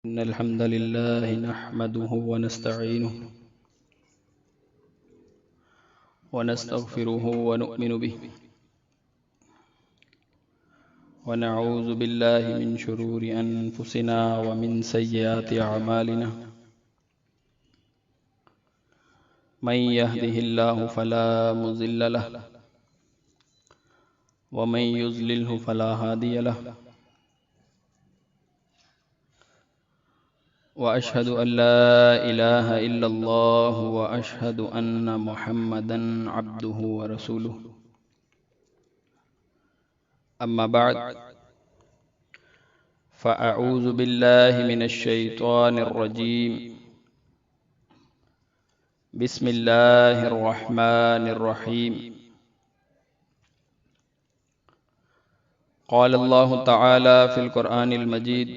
إن الحمد لله نحمده ونستعينه ونستغفره ونؤمن به ونعوذ بالله من شرور أنفسنا ومن سيئات أعمالنا من يهده الله فلا مضل له ومن يضلله فلا هادي له وأشهد أن لا إله إلا الله وأشهد أن محمدا عبده ورسوله أما بعد فأعوذ بالله من الشيطان الرجيم بسم الله الرحمن الرحيم قال الله تعالى في القرآن المجيد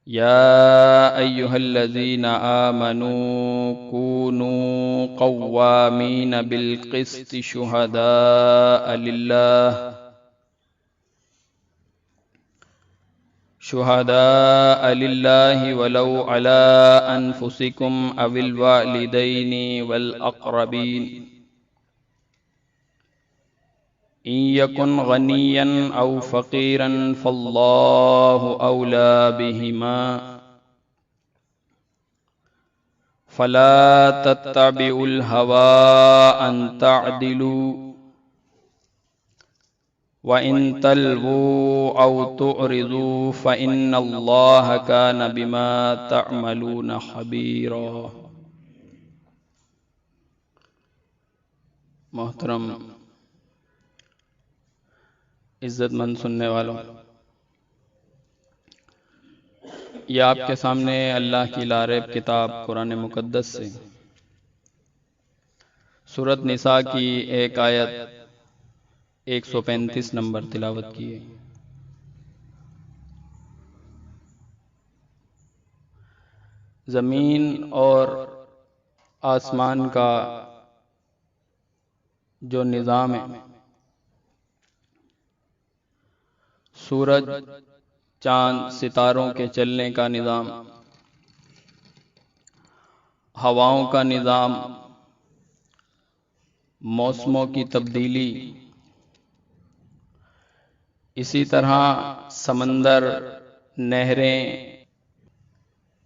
يا أيها الذين آمنوا كونوا قوامين بالقسط شهداء لله ولو على أنفسكم أو الوالدين والأقربين إن يكن غنيا أو فقيرا فالله أولى بهما فلا تتبعوا الهوى أن تعدلوا وإن تلووا أو تعرضوا فإن الله كان بما تعملون خبيرا. محترم عزت مند سننے والوں، یہ آپ کے سامنے اللہ کی لاریب کتاب قرآن مقدس سے سورۃ نساء کی ایک آیت 135 نمبر تلاوت کی ہے. زمین اور آسمان کا جو نظام ہے، سورج چاند ستاروں کے چلنے کا نظام، ہواؤں کا نظام، موسموں کی تبدیلی، اسی طرح سمندر، نہریں،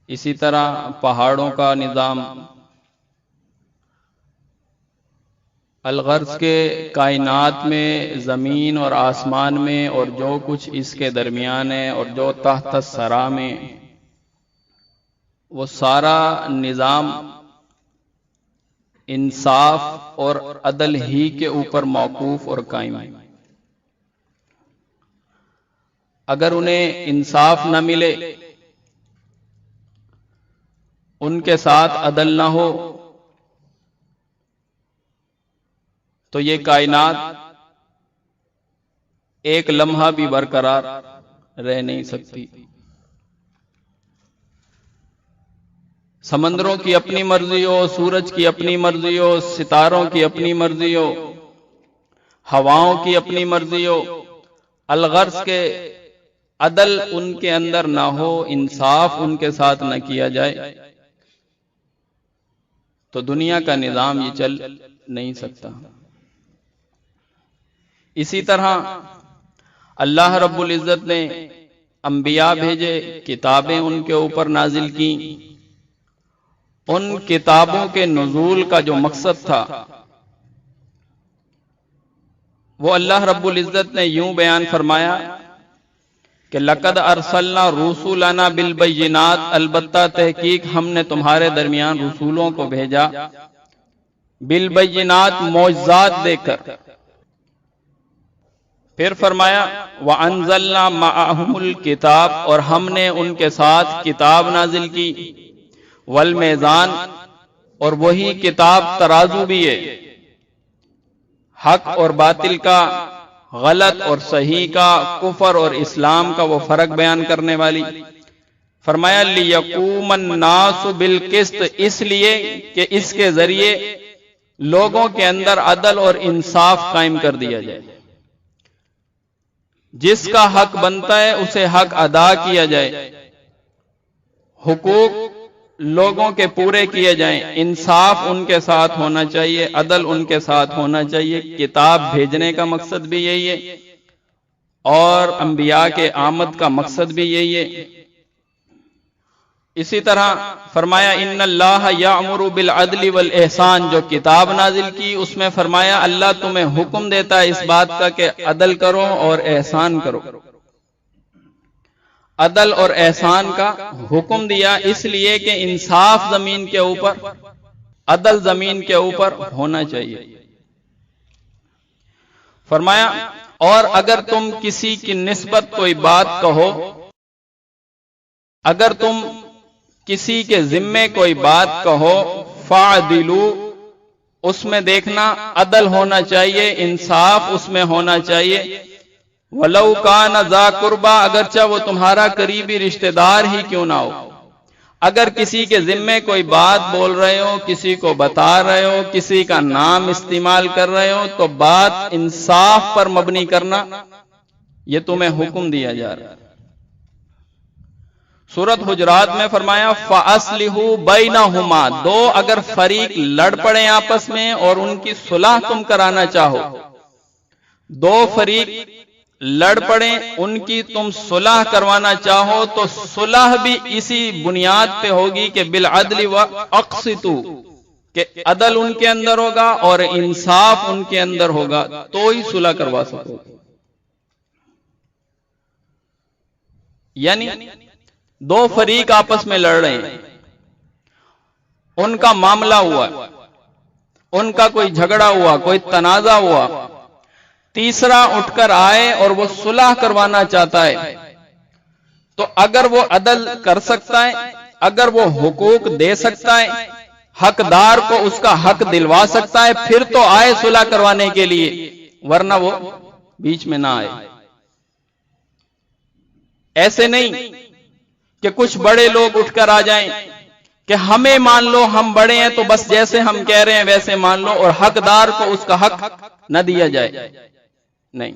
اسی طرح پہاڑوں کا نظام، الغرض کے کائنات میں، زمین اور آسمان میں اور جو کچھ اس کے درمیان ہے اور جو تحت الثری میں، وہ سارا نظام انصاف اور عدل ہی کے اوپر موقوف اور قائم ہے. اگر انہیں انصاف نہ ملے، ان کے ساتھ عدل نہ ہو، تو یہ کائنات ایک لمحہ بھی برقرار رہ نہیں سکتی. سمندروں کی اپنی مرضی ہو، سورج کی اپنی مرضی ہو، ستاروں کی اپنی مرضی ہو، ہواؤں کی اپنی مرضی ہو، الغرض کے عدل ان کے اندر نہ ہو، انصاف ان کے ساتھ نہ کیا جائے، تو دنیا کا نظام یہ چل نہیں سکتا. اسی طرح اللہ رب العزت نے انبیاء بھیجے، کتابیں ان کے اوپر نازل کی. ان کتابوں کے نزول کا جو مقصد تھا وہ اللہ رب العزت نے یوں بیان فرمایا کہ لَقَدْ أَرْسَلْنَا رُسُلَنَا بِالْبَيِّنَاتِ، البتہ تحقیق ہم نے تمہارے درمیان رسولوں کو بھیجا بالبینات، معجزات دے کر. پھر فرمایا وَأَنزَلْنَا مَعَهُمُ الْكِتَابَ، اور ہم نے ان کے ساتھ کتاب نازل کی، والمیزان، اور وہی کتاب ترازو بھی ہے، حق اور باطل کا، غلط اور صحیح کا، کفر اور اسلام کا وہ فرق بیان کرنے والی. فرمایا لِيَقُومَ النَّاسُ بِالْقِسْطِ، اس لیے کہ اس کے ذریعے لوگوں کے اندر عدل اور انصاف قائم کر دیا جائے. جس کا حق بنتا ہے اسے حق ادا کیا جائے، حقوق لوگوں کے پورے کیے جائیں، انصاف ان کے ساتھ ہونا چاہیے، عدل ان کے ساتھ ہونا چاہیے۔ کتاب بھیجنے کا مقصد بھی یہی ہے اور انبیاء کے آمد کا مقصد بھی یہی ہے۔ اسی طرح فرمایا ان اللہ یامر بالعدل والاحسان، جو کتاب نازل کی اس میں فرمایا اللہ تمہیں حکم دیتا ہے اس بات کا کہ عدل کرو اور احسان کرو۔ عدل اور احسان کا حکم دیا اس لیے کہ انصاف زمین کے اوپر، عدل زمین کے اوپر ہونا چاہیے۔ فرمایا اور اگر تم کسی کی نسبت کوئی بات کہو، اگر تم کسی کے ذمے کوئی بات کہو، فَعْدِلُوا، اس میں دیکھنا عدل ہونا چاہیے، انصاف اس میں ہونا چاہیے۔ وَلَوْ كَانَ ذَا قُرْبَىٰ، اگرچہ وہ تمہارا قریبی رشتہ دار ہی کیوں نہ ہو۔ اگر کسی کے ذمے کوئی بات بول رہے ہو، کسی کو بتا رہے ہو، کسی کا نام استعمال کر رہے ہو، تو بات انصاف پر مبنی کرنا، یہ تمہیں حکم دیا جا رہا ہے۔ سورۃ حجرات میں فرمایا فَأَصْلِحُوا بَيْنَهُمَا، دو اگر فریق لڑ پڑے آپس میں اور ان کی صلح تم کرانا چاہو، دو فریق لڑ پڑیں ان کی تم صلح کروانا چاہو، تو صلح بھی اسی بنیاد پہ ہوگی کہ بالعدل واقسطوا، کہ عدل ان کے اندر ہوگا اور انصاف ان کے اندر ہوگا تو ہی صلح کروا سکو گے۔ یعنی دو فریق آپس میں لڑ رہے ہیں، ان کا معاملہ ہوا، ان کا کوئی جھگڑا ہوا، کوئی تنازع ہوا، تیسرا اٹھ کر آئے اور وہ صلح کروانا چاہتا ہے، تو اگر وہ عدل کر سکتا ہے، اگر وہ حقوق دے سکتا ہے، حقدار کو اس کا حق دلوا سکتا ہے، پھر تو آئے صلح کروانے کے لیے، ورنہ وہ بیچ میں نہ آئے۔ ایسے نہیں کہ کچھ بڑے لوگ اٹھ کر آ جائیں کہ ہمیں مان لو، ہم بڑے ہیں تو بس جیسے ہم کہہ رہے ہیں ویسے مان لو، اور حقدار کو اس کا حق نہ دیا جائے۔ نہیں،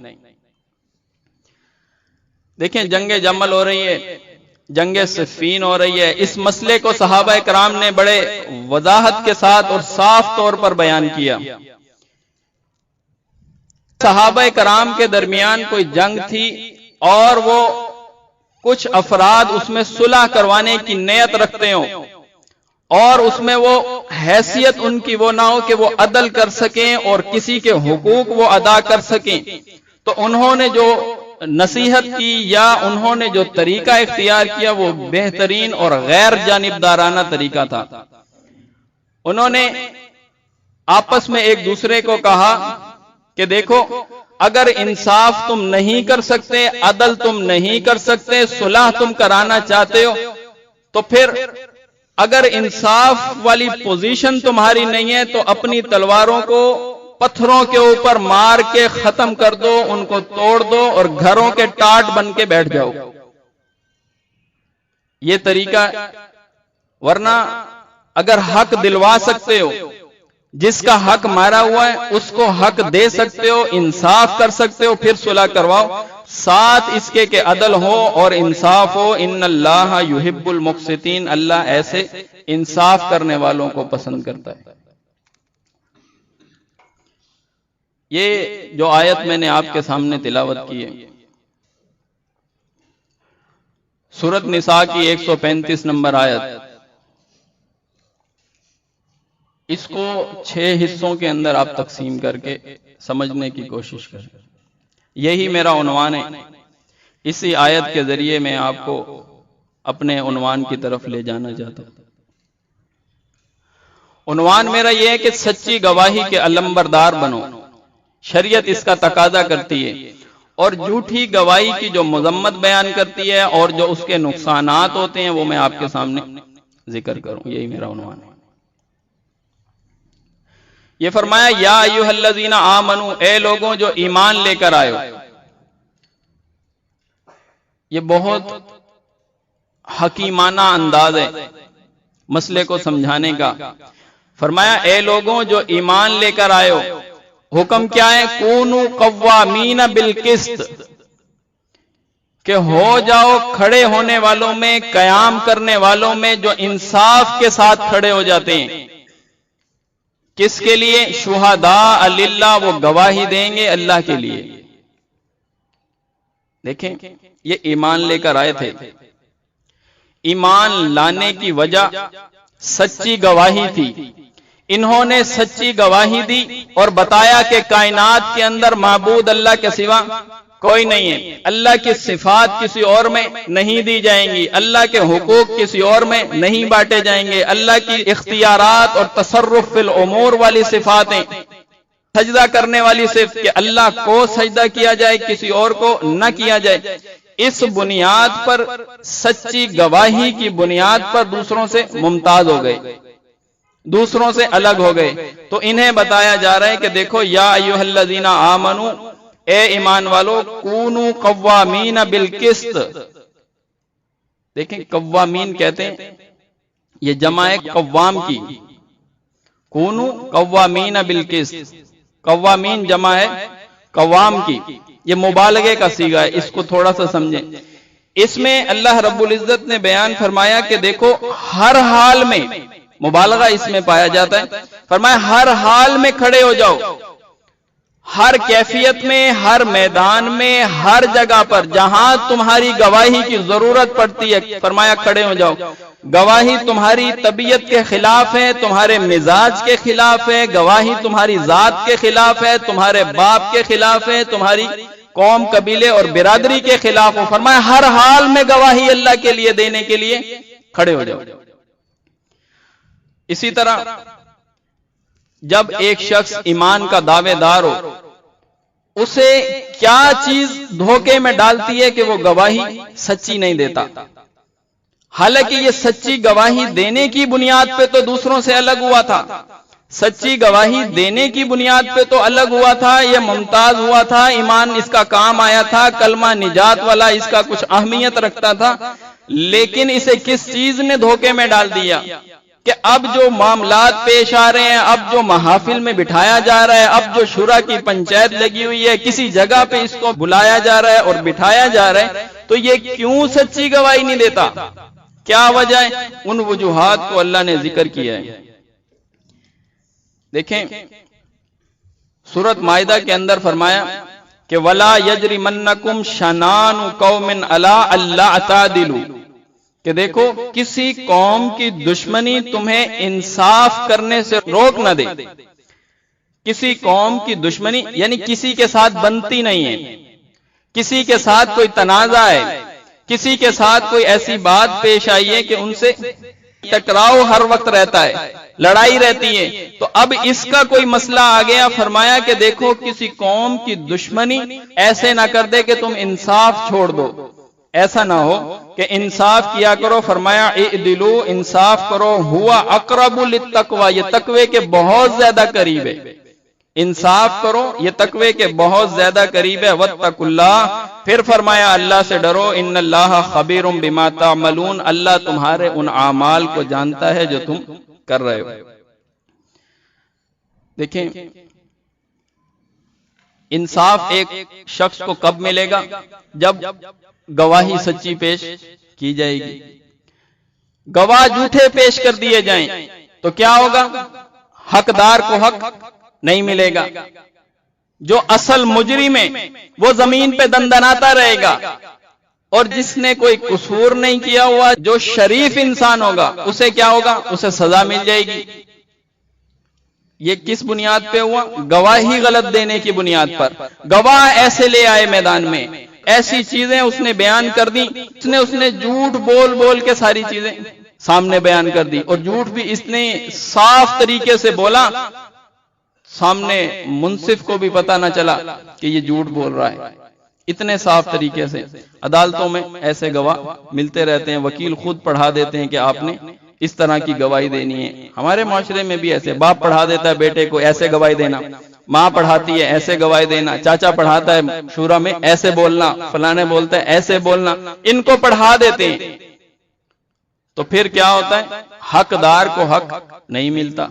دیکھیں جنگ جمل ہو رہی ہے، جنگ صفین ہو رہی ہے، اس مسئلے کو صحابہ کرام نے بڑے وضاحت کے ساتھ اور صاف طور پر بیان کیا۔ صحابہ کرام کے درمیان کوئی جنگ تھی اور وہ کچھ افراد اس میں صلح کروانے کی نیت رکھتے ہوں اور اس میں وہ حیثیت ان کی وہ نہ ہو کہ وہ عدل کر سکیں اور کسی کے حقوق وہ ادا کر سکیں، تو انہوں نے جو نصیحت کی یا انہوں نے جو طریقہ اختیار کیا وہ بہترین اور غیر جانبدارانہ طریقہ تھا۔ انہوں نے آپس میں ایک دوسرے کو کہا کہ دیکھو، اگر انصاف تم نہیں کر سکتے، عدل تم نہیں کر سکتے، صلح تم کرانا چاہتے ہو، تو پھر اگر انصاف والی پوزیشن تمہاری نہیں ہے تو اپنی تلواروں کو پتھروں کے اوپر مار کے ختم کر دو، ان کو توڑ دو اور گھروں کے ٹاٹ بن کے بیٹھ جاؤ۔ یہ طریقہ، ورنہ اگر حق دلوا سکتے ہو، جس کا حق مارا ہوا ہے اس کو حق دے سکتے ہو، انصاف کر سکتے ہو، پھر صلح کرواؤ، ساتھ اس کے کہ عدل ہو اور انصاف ہو۔ ان اللہ یحب المقسطین، اللہ ایسے انصاف کرنے والوں کو پسند کرتا ہے۔ یہ جو آیت میں نے آپ کے سامنے تلاوت کی ہے، سورۃ نساء کی 135 نمبر آیت، اس کو 6 حصوں کے اندر آپ تقسیم کر کے سمجھنے کی کوشش کریں۔ یہی میرا عنوان ہے، اسی آیت کے ذریعے میں آپ کو اپنے عنوان کی طرف لے جانا چاہتا ہوں۔ عنوان میرا یہ ہے کہ سچی گواہی کے علمبردار بنو، شریعت اس کا تقاضا کرتی ہے، اور جھوٹی گواہی کی جو مذمت بیان کرتی ہے اور جو اس کے نقصانات ہوتے ہیں وہ میں آپ کے سامنے ذکر کروں۔ یہی میرا عنوان ہے۔ یہ فرمایا یا ایھا الذین آمنو، اے لوگوں جو ایمان لے کر آئے ہو۔ یہ بہت حکیمانہ انداز ہے مسئلے کو سمجھانے کا۔ فرمایا اے لوگوں جو ایمان لے کر آئے ہو، حکم کیا ہے؟ کونوا قوامین بالقسط، کہ ہو جاؤ کھڑے ہونے والوں میں، قیام کرنے والوں میں جو انصاف کے ساتھ کھڑے ہو جاتے ہیں۔ کس کے لیے؟ شہداء للہ، وہ گواہی دیں گے اللہ کے لیے۔ دیکھیں یہ ایمان لے کر آئے تھے، ایمان لانے کی وجہ سچی گواہی تھی۔ انہوں نے سچی گواہی دی اور بتایا کہ کائنات کے اندر معبود اللہ کے سوا کوئی نہیں ہے، اللہ کی صفات کسی اور میں نہیں دی جائیں گی، اللہ کے حقوق کسی اور میں نہیں بانٹے جائیں گے، اللہ کی اختیارات اور تصرف فی الامور والی صفاتیں، سجدہ کرنے والی صفت کہ اللہ کو سجدہ کیا جائے کسی اور کو نہ کیا جائے، اس بنیاد پر سچی گواہی کی بنیاد پر دوسروں سے ممتاز ہو گئے، دوسروں سے الگ ہو گئے۔ تو انہیں بتایا جا رہا ہے کہ دیکھو یا ایھا الذین آمنوا، اے ایمان والو، کونوا قوامین بالقسط۔ دیکھیں قوامین کہتے ہیں، یہ جمع ہے قوام کی، کونوا قوامین بالقسط، قوامین جمع ہے قوام کی، یہ مبالغے کا صیغہ ہے، اس کو تھوڑا سا سمجھیں۔ اس میں اللہ رب العزت نے بیان فرمایا کہ دیکھو ہر حال میں، مبالغہ اس میں پایا جاتا ہے، فرمایا ہر حال میں کھڑے ہو جاؤ، ہر کیفیت میں، ہر میدان میں، ہر جگہ پر جہاں تمہاری گواہی کی ضرورت پڑتی ہے، فرمایا کھڑے ہو جاؤ۔ گواہی تمہاری طبیعت کے خلاف ہے، تمہارے مزاج کے خلاف ہے، گواہی تمہاری ذات کے خلاف ہے، تمہارے باپ کے خلاف ہے، تمہاری قوم، قبیلے اور برادری کے خلاف ہو، فرمایا ہر حال میں گواہی اللہ کے لیے دینے کے لیے کھڑے ہو جاؤ۔ اسی طرح جب ایک شخص ایمان کا دعوے دار ہو، اسے کیا چیز دھوکے میں ڈالتی ہے کہ وہ گواہی سچی نہیں دیتا، حالانکہ یہ سچی گواہی دینے کی بنیاد پہ تو دوسروں سے الگ ہوا تھا، سچی گواہی دینے کی بنیاد پہ تو الگ ہوا تھا، یہ ممتاز ہوا تھا، ایمان اس کا کام آیا تھا، کلمہ نجات والا اس کا کچھ اہمیت رکھتا تھا، لیکن اسے کس چیز نے دھوکے میں ڈال دیا کہ اب جو معاملات پیش آ رہے ہیں، اب جو محافل میں بٹھایا جا رہا ہے، اب جو شورا کی پنچایت لگی ہوئی ہے، کسی جگہ پہ اس کو بلایا جا رہا ہے اور بٹھایا جا رہا ہے، تو یہ کیوں سچی گواہی نہیں دیتا؟ کیا وجہ ہے؟ ان وجوہات کو اللہ نے ذکر کیا ہے۔ دیکھیں سورۃ مائدہ کے اندر فرمایا کہ وَلَا يَجْرِمَنَّكُمْ شَنَانُ قَوْمٍ عَلَىٰ أَلَّا تَعْدِلُوا، کہ دیکھو کسی قوم کی دشمنی تمہیں انصاف کرنے سے روک نہ دے۔ کسی قوم کی دشمنی یعنی کسی کے ساتھ بنتی نہیں ہے، کسی کے ساتھ کوئی تنازع ہے، کسی کے ساتھ کوئی ایسی بات پیش آئی ہے کہ ان سے ٹکراؤ ہر وقت رہتا ہے، لڑائی رہتی ہے، تو اب اس کا کوئی مسئلہ آ گیا، فرمایا کہ دیکھو کسی قوم کی دشمنی ایسے نہ کر دے کہ تم انصاف چھوڑ دو، ایسا نہ ہو کہ انصاف کیا کرو، فرمایا اعدلوا، انصاف کرو، ہوا اقرب للتقوی، یہ تقوی کے بہت زیادہ قریب ہے، انصاف کرو یہ تقوی کے بہت زیادہ قریب ہے، واتقوا اللہ، پھر فرمایا اللہ سے ڈرو، ان اللہ خبیر بما تعملون، اللہ تمہارے ان اعمال کو جانتا ہے جو تم کر رہے ہو۔ دیکھیں انصاف ایک شخص کو کب ملے گا؟ جب گواہی سچی پیش کی جائے گی۔ گواہ جھوٹے پیش کر دیے جائیں تو کیا ہوگا؟ حقدار کو حق نہیں ملے گا، جو اصل مجرم ہے وہ زمین پہ دندناتا رہے گا، اور جس نے کوئی قصور نہیں کیا ہوا، جو شریف انسان ہوگا، اسے کیا ہوگا؟ اسے سزا مل جائے گی۔ یہ کس بنیاد پہ ہوا؟ گواہی غلط دینے کی بنیاد پر۔ گواہ ایسے لے آئے میدان میں، ایسی چیزیں اس نے بیان کر دی، اس نے جھوٹ بول بول کے ساری چیزیں سامنے بیان کر دی، اور جھوٹ بھی اس نے صاف طریقے سے بولا، سامنے منصف کو بھی پتہ نہ چلا کہ یہ جھوٹ بول رہا ہے، اتنے صاف طریقے سے۔ عدالتوں میں ایسے گواہ ملتے رہتے ہیں، وکیل خود پڑھا دیتے ہیں کہ آپ نے اس طرح کی گواہی دینی ہے۔ ہمارے معاشرے میں بھی ایسے، باپ پڑھا دیتا ہے بیٹے کو ایسے گواہی دینا، ماں پڑھاتی ہے ایسے گواہی دینا، چاچا پڑھاتا ہے شورا میں ایسے بولنا، فلانے بولتا ہے ایسے بولنا، ان کو پڑھا دیتے ہیں، تو پھر کیا ہوتا ہے؟ حقدار کو حق نہیں ملتا۔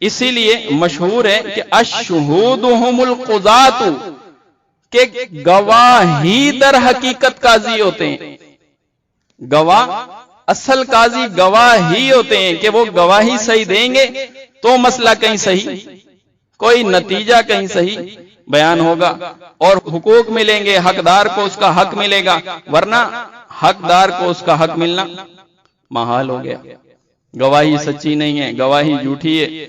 اسی لیے مشہور ہے کہ الشہود هم القضاۃ، کہ گواہ ہی در حقیقت قاضی ہوتے ہیں. گواہ، اصل قاضی گواہ ہی ہوتے ہیں کہ وہ گواہی صحیح دیں گے تو مسئلہ کہیں صحیح، کوئی نتیجہ کہیں صحیح بیان ہوگا اور حقوق ملیں گے، حقدار کو اس کا حق ملے گا، ورنہ حقدار کو اس کا حق ملنا محال ہو گیا. گواہی سچی نہیں ہے، گواہی جھوٹی ہے.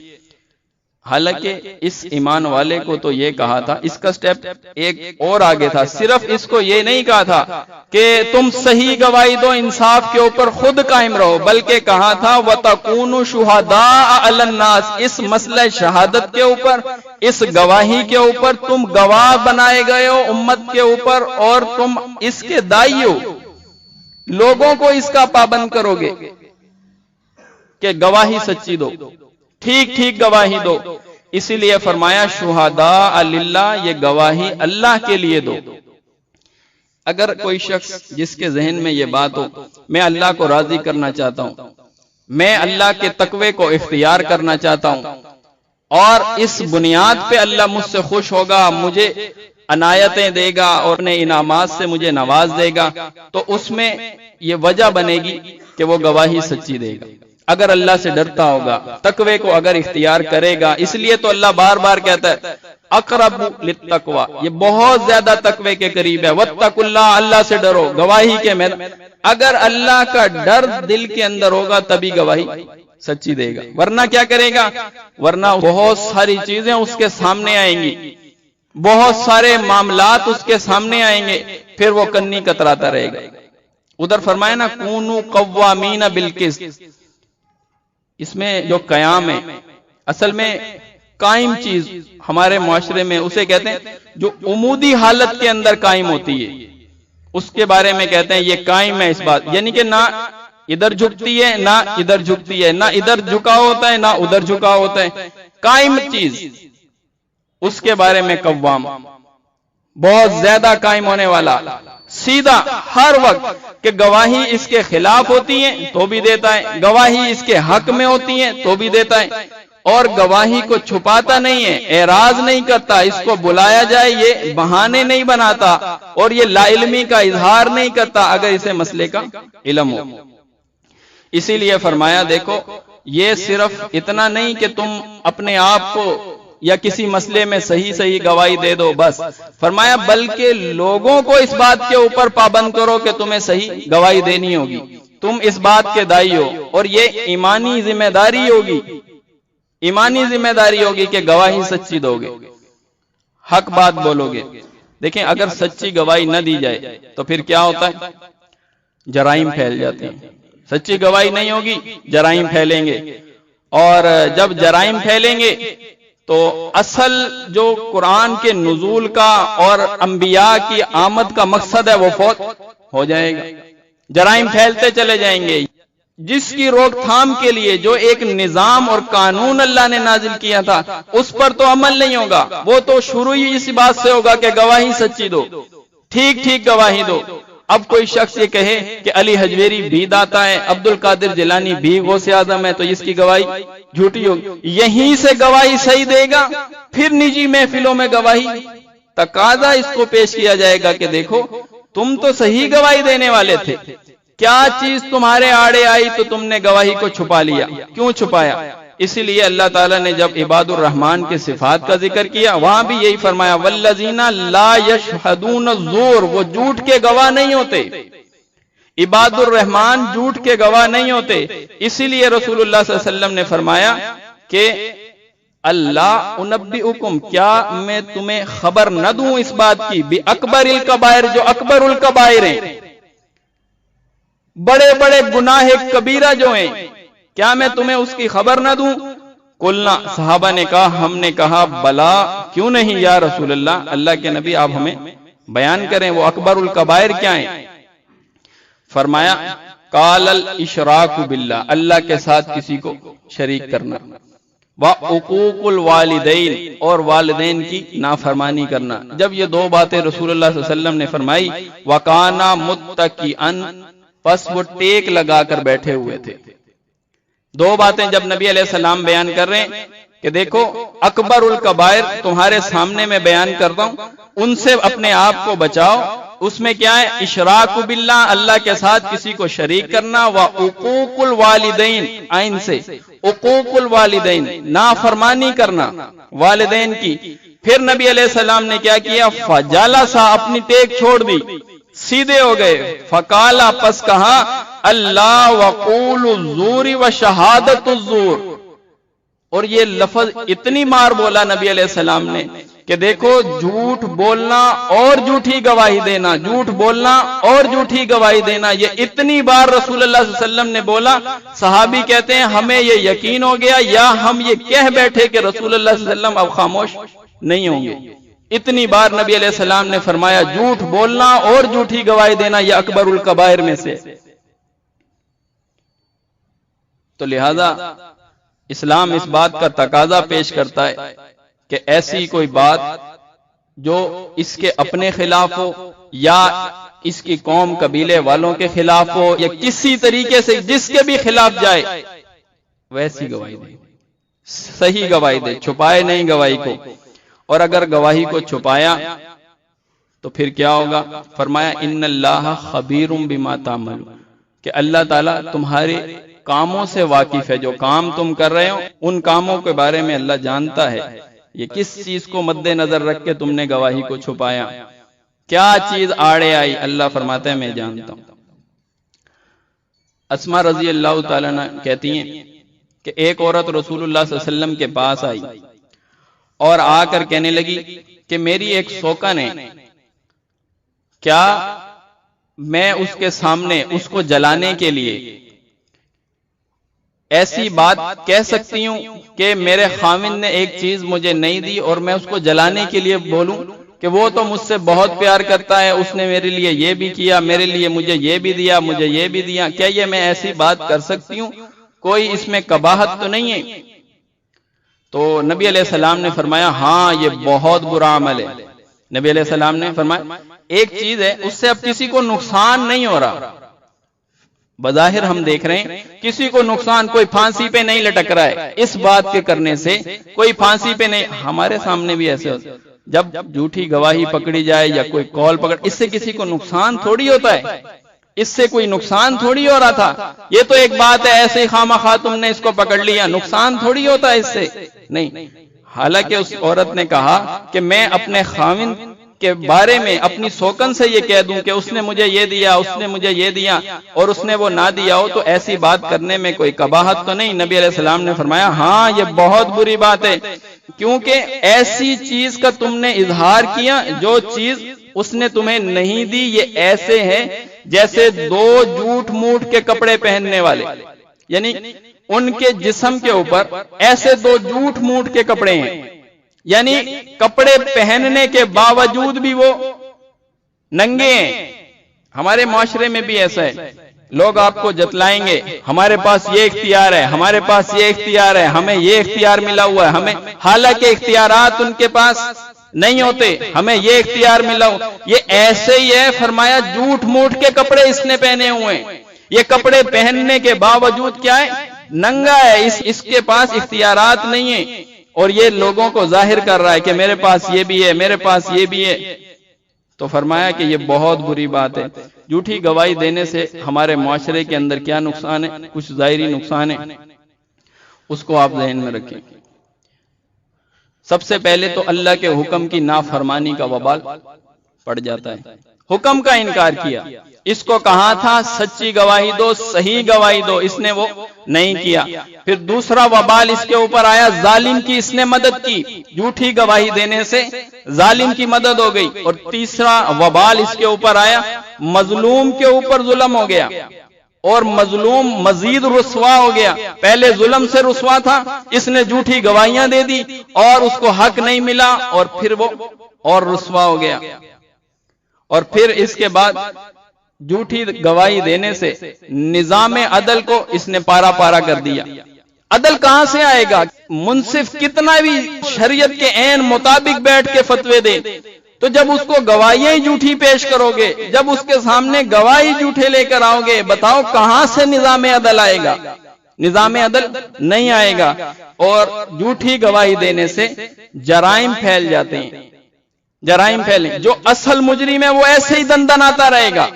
حالانکہ اس ایمان والے کو تو یہ کہا تھا، اس کا سٹیپ ایک اور آگے تھا. صرف اس کو یہ نہیں کہا تھا کہ تم صحیح گواہی دو، انصاف کے اوپر خود قائم رہو، بلکہ کہا تھا وَتَكُونُوا شُهَدَاءَ عَلَى النَّاسِ. اس مسئلہ شہادت کے اوپر، اس گواہی کے اوپر تم گواہ بنائے گئے ہو امت کے اوپر، اور تم اس کے داعی ہو، لوگوں کو اس کا پابند کرو گے کہ گواہی سچی دو، ٹھیک ٹھیک گواہی دو. اسی لیے فرمایا شہداء للہ، یہ گواہی اللہ کے لیے دو. اگر کوئی شخص جس کے ذہن میں یہ بات ہو میں اللہ کو راضی کرنا چاہتا ہوں، میں اللہ کے تقوی کو اختیار کرنا چاہتا ہوں، اور اس بنیاد پہ اللہ مجھ سے خوش ہوگا، مجھے عنایتیں دے گا اور اپنے انعامات سے مجھے نواز دے گا، تو اس میں یہ وجہ بنے گی کہ وہ گواہی سچی دے گا. اگر اللہ سے ڈرتا ہوگا، تقوی کو اگر اختیار کرے گا. اس لیے تو اللہ بار بار کہتا ہے اقرب للتقوی، یہ بہت زیادہ تقوی کے قریب ہے. واتقوا اللہ، اللہ سے ڈرو. گواہی کے میدان اگر اللہ کا ڈر دل کے اندر ہوگا تبھی گواہی سچی دے گا، ورنہ کیا کرے گا؟ ورنہ بہت ساری چیزیں اس کے سامنے آئیں گی، بہت سارے معاملات اس کے سامنے آئیں گے، پھر وہ کنی کتراتا رہے گا. ادھر فرمایا نا کونوا قوامین بالقسط. اس میں جو قیام ہے، اصل میں قائم چیز ہمارے معاشرے میں اسے کہتے ہیں جو عمودی حالت کے اندر قائم ہوتی ہے، اس کے بارے میں کہتے ہیں یہ قائم ہے. اس بات یعنی کہ نہ ادھر جھکتی ہے نہ ادھر جھکتی ہے، نہ ادھر جھکا ہوتا ہے نہ ادھر جھکا ہوتا ہے. قائم چیز، اس کے بارے میں قوام، بہت زیادہ قائم ہونے والا، سیدھا ہر وقت کہ گواہی اس کے خلاف ہوتی ہے تو بھی دیتا ہے، گواہی اس کے حق میں ہوتی ہے تو بھی دیتا ہے، اور گواہی کو چھپاتا نہیں ہے، اعراض نہیں کرتا. اس کو بلایا جائے یہ بہانے نہیں بناتا، اور یہ لا علمی کا اظہار نہیں کرتا اگر اسے مسئلے کا علم ہو. اسی لیے فرمایا دیکھو یہ صرف اتنا نہیں کہ تم اپنے آپ کو یا کسی مسئلے میں صحیح گواہی دے دو بس. فرمایا بلکہ لوگوں کو اس بات کے اوپر پابند کرو کہ تمہیں صحیح گواہی دینی ہوگی، تم اس بات کے داعی ہو، اور یہ ایمانی ذمہ داری ہوگی، ایمانی ذمہ داری ہوگی کہ گواہی سچی دو گے، حق بات بولو گے. دیکھیں اگر سچی گواہی نہ دی جائے تو پھر کیا ہوتا ہے؟ جرائم پھیل جاتے ہیں. سچی گواہی نہیں ہوگی، جرائم پھیلیں گے، اور جب جرائم پھیلیں گے تو اصل جو قرآن کے نزول کا اور انبیاء کی آمد کا مقصد ہے وہ فوت ہو جائے گا. جرائم پھیلتے چلے جائیں گے. جس کی روک تھام کے لیے جو ایک نظام اور قانون اللہ نے نازل کیا تھا اس پر تو عمل نہیں ہوگا، وہ تو شروع ہی اسی بات سے ہوگا کہ گواہی سچی دو، ٹھیک ٹھیک گواہی دو. اب کوئی شخص یہ کہے کہ علی حجویری بھی داتا ہے، عبد القادر جیلانی بھی غوث اعظم ہے، تو اس کی گواہی جھوٹی ہوگی. یہیں سے گواہی صحیح دے گا، پھر نجی محفلوں میں گواہی تقاضا اس کو پیش کیا جائے گا کہ دیکھو تم تو صحیح گواہی دینے والے تھے، کیا چیز تمہارے آڑے آئی تو تم نے گواہی کو چھپا لیا، کیوں چھپایا؟ اسی لیے اللہ تعالیٰ نے جب عباد الرحمن کے صفات کا ذکر کیا وہاں بھی یہی فرمایا والذین لا یشہدون الزور، وہ جھوٹ کے گواہ نہیں ہوتے. عباد الرحمن جھوٹ کے گواہ نہیں ہوتے. اسی لیے رسول اللہ صلی اللہ علیہ وسلم نے فرمایا کہ اللہ انبئکم، کیا میں تمہیں خبر نہ دوں اس بات کی، بِأَكْبَرِ الْكَبَائِرِ، جو اکبر الکبائر ہیں، بڑے بڑے گناہ کبیرہ جو ہیں، کیا میں تمہیں اس کی خبر نہ دوں؟ قلنا، صحابہ نے کہا، ہم نے کہا بلا، کیوں نہیں یا رسول اللہ، اللہ کے نبی آپ ہمیں بیان کریں وہ اکبر الکبائر کیا ہیں. فرمایا قال الاشراک باللہ، اللہ کے ساتھ کسی کو شریک کرنا، وعقوق الوالدین، اور والدین کی نافرمانی کرنا. جب یہ دو باتیں رسول اللہ صلی اللہ علیہ وسلم نے فرمائی، وکانا متکئا، پس وہ ٹیک لگا کر بیٹھے ہوئے تھے. دو باتیں جب نبی علیہ السلام بیان کر رہے ہیں کہ دیکھو اکبر الکبائر تمہارے سامنے میں بیان کرتا ہوں، ان سے اپنے آپ کو بچاؤ۔ اس میں کیا ہے؟ اشراک باللہ، اللہ کے ساتھ کسی کو شریک کرنا، و عقوق الوالدین، آئین سے عقوق الوالدین، نافرمانی کرنا والدین کی۔ پھر نبی علیہ السلام نے کیا کیا؟ فجلسا، اپنی ٹیک چھوڑ دی، سیدھے ہو گئے۔ فقالا، پس کہا، اللہ وقول الزور و شہادت الزور۔ اور یہ لفظ اتنی بار بولا نبی علیہ السلام نے کہ دیکھو، جھوٹ بولنا اور جھوٹی گواہی دینا، جھوٹ بولنا اور جھوٹی گواہی دینا، یہ اتنی بار رسول اللہ صلی اللہ علیہ وسلم نے بولا۔ صحابی کہتے ہیں ہمیں یہ یقین ہو گیا یا ہم یہ کہہ بیٹھے کہ رسول اللہ صلی اللہ علیہ وسلم اب خاموش نہیں ہوں گے۔ اتنی بار نبی علیہ السلام نے فرمایا جھوٹ بولنا اور جھوٹی گواہی دینا یہ اکبر الکبائر میں سے۔ تو لہذا اسلام اس بات کا تقاضا پیش کرتا ہے کہ ایسی کوئی بات جو اس کے اپنے خلاف ہو یا اس کی قوم قبیلے والوں کے خلاف ہو یا کسی طریقے سے جس کے بھی خلاف جائے، ویسی گواہی دے، صحیح گواہی دے، چھپائے نہیں گواہی کو۔ اور اگر گواہی کو چھپایا تو پھر کیا ہوگا؟ فرمایا ان اللہ خبیر بما تعملون، کہ اللہ تعالیٰ تمہارے کاموں سے واقف ہے، جو کام تم کر رہے ہو ان کاموں کے بارے میں اللہ جانتا ہے۔ یہ کس چیز کو مد نظر رکھ کے تم نے گواہی کو چھپایا، کیا چیز آڑے آئی، اللہ فرماتا ہے میں جانتا ہوں۔ اسما رضی اللہ تعالیٰ عنہ کہتی ہیں کہ ایک عورت رسول اللہ صلی اللہ علیہ وسلم کے پاس آئی اور آ کر کہنے لگی کہ میری ایک سوکن ہے، کیا میں اس کے سامنے اس کو جلانے کے لیے ایسی بات کہہ سکتی ہوں کہ میرے خاوند نے ایک چیز مجھے نہیں دی اور میں اس کو جلانے کے لیے بولوں کہ وہ تو مجھ سے بہت پیار کرتا ہے، اس نے میرے لیے یہ بھی کیا، میرے لیے مجھے یہ بھی دیا، مجھے یہ بھی دیا، کیا یہ میں ایسی بات کر سکتی ہوں؟ کوئی اس میں قباحت تو نہیں ہے؟ تو نبی علیہ السلام نے فرمایا ہاں یہ بہت برا عمل ہے۔ نبی علیہ السلام نے فرمایا ایک چیز ہے اس سے اب کسی کو نقصان نہیں ہو رہا، بظاہر ہم دیکھ رہے ہیں کسی کو نقصان، کوئی پھانسی پہ نہیں لٹک رہا ہے اس بات کے کرنے سے، کوئی پھانسی پہ نہیں۔ ہمارے سامنے بھی ایسے ہوتا ہے، جب جھوٹی گواہی پکڑی جائے یا کوئی کال پکڑ، اس سے کسی کو نقصان تھوڑی ہوتا ہے، اس سے کوئی نقصان تھوڑی ہو رہا تھا، یہ تو ایک بات ہے ایسے ہی خواہ تم نے اس کو پکڑ لیا، نقصان تھوڑی ہوتا ہے اس سے، نہیں۔ حالانکہ اس عورت نے کہا کہ میں اپنے خاوند کے بارے میں اپنی سوکن سے یہ کہہ دوں کہ اس نے مجھے یہ دیا، اس نے مجھے یہ دیا، اور اس نے وہ نہ دیا ہو، تو ایسی بات کرنے میں کوئی قباحت تو نہیں۔ نبی علیہ السلام نے فرمایا ہاں یہ بہت بری بات ہے، کیونکہ ایسی چیز کا تم نے اظہار کیا جو چیز اس نے تمہیں نہیں دی۔ یہ ایسے ہے جیسے دو جھوٹ موٹ کے کپڑے پہننے والے، یعنی ان کے جسم کے اوپر ایسے دو جھوٹ موٹ کے کپڑے ہیں، یعنی کپڑے پہننے کے باوجود بھی وہ ننگے ہیں۔ ہمارے معاشرے میں بھی ایسا ہے، لوگ آپ کو جتلائیں گے ہمارے پاس یہ اختیار ہے، ہمارے پاس یہ اختیار ہے، ہمیں یہ اختیار ملا ہوا ہے، ہمیں، حالانکہ اختیارات ان کے پاس نہیں ہوتے، ہمیں یہ اختیار ملا ہوا، یہ ایسے ہی ہے۔ فرمایا جھوٹ موٹ کے کپڑے اس نے پہنے ہوئے ہیں، یہ کپڑے پہننے کے باوجود کیا ہے؟ ننگا ہے، اس کے پاس اختیارات نہیں ہیں، اور یہ لوگوں کو ظاہر کر رہا ہے کہ میرے پاس یہ بھی ہے، میرے پاس یہ بھی ہے۔ تو فرمایا کہ یہ بہت بری بات ہے۔ جھوٹی گواہی دینے سے ہمارے معاشرے کے اندر کیا نقصان ہے؟ کچھ ظاہری نقصان ہے، اس کو آپ ذہن میں رکھیں۔ سب سے پہلے تو اللہ کے حکم کی نافرمانی کا وبال پڑ جاتا ہے۔ حکم کا انکار کیا، اس کو کہا تھا سچی گواہی دو، صحیح گواہی دو، اس نے وہ نہیں کیا۔ پھر دوسرا وبال اس کے اوپر آیا، ظالم کی اس نے مدد کی، جھوٹی گواہی دینے سے ظالم کی مدد ہو گئی۔ اور تیسرا وبال اس کے اوپر آیا، مظلوم کے اوپر ظلم ہو گیا، اور مظلوم مزید رسوا ہو گیا۔ پہلے ظلم سے رسوا تھا، اس نے جھوٹی گواہیاں دے دی اور اس کو حق نہیں ملا، اور پھر وہ اور رسوا ہو گیا۔ اور پھر اس کے بعد جھوٹی گواہی دینے سے نظام عدل کو اس نے پارا پارا کر دیا۔ عدل کہاں سے آئے گا؟ منصف کتنا بھی شریعت کے عین مطابق بیٹھ کے فتوے دے، تو جب اس کو گواہیاں ہی جھوٹی پیش کرو گے، جب اس کے سامنے گواہی جھوٹے لے کر آؤ گے، بتاؤ کہاں سے نظام عدل آئے گا؟ نظام عدل نہیں آئے گا۔ اور جھوٹی گواہی دینے سے جرائم پھیل جاتے ہیں، جرائم پھیلیں. جو اصل مجرم ہے وہ ایسے ہی دندناتا رہے گا،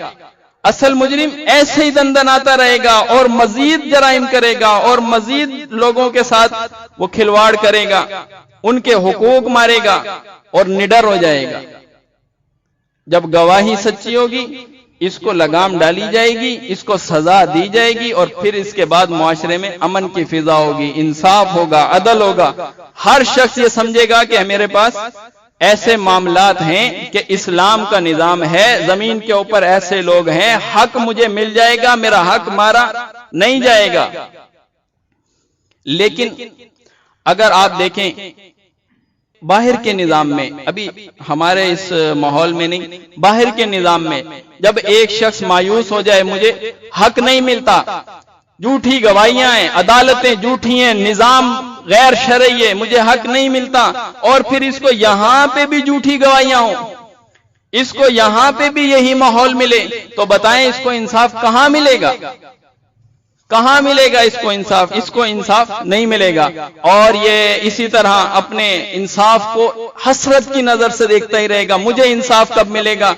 اصل مجرم ایسے ہی دندناتا رہے گا اور مزید جرائم کرے گا اور مزید لوگوں کے ساتھ وہ کھلواڑ کرے گا، ان کے حقوق مارے گا اور نڈر ہو جائے گا. جب گواہی سچی ہوگی اس کو لگام ڈالی جائے گی، اس کو سزا دی جائے گی، اور پھر اس کے بعد معاشرے میں امن کی فضا ہوگی، انصاف ہوگا، عدل ہوگا. ہر شخص یہ سمجھے گا کہ میرے پاس ایسے معاملات ہیں کہ اسلام کا نظام ہے، زمین کے اوپر ایسے لوگ ہیں، حق مجھے مل جائے گا، میرا حق مارا نہیں جائے گا. لیکن اگر آپ دیکھیں باہر کے نظام میں، ابھی ہمارے اس ماحول میں نہیں، باہر کے نظام میں جب ایک شخص مایوس ہو جائے مجھے حق نہیں ملتا، جھوٹی گواہیاں ہیں، عدالتیں جھوٹی ہیں، نظام غیر شرعی ہے، مجھے حق نہیں ملتا، اور پھر اس کو یہاں پہ بھی جھوٹی گواہیاں ہوں، اس کو یہاں پہ بھی یہی ماحول ملے، تو بتائیں اس کو انصاف کہاں ملے گا؟ کہاں ملے گا اس کو انصاف؟ اس کو انصاف نہیں ملے گا. اور یہ اسی طرح اپنے انصاف کو حسرت کی نظر سے دیکھتا ہی رہے گا، مجھے انصاف کب ملے گا،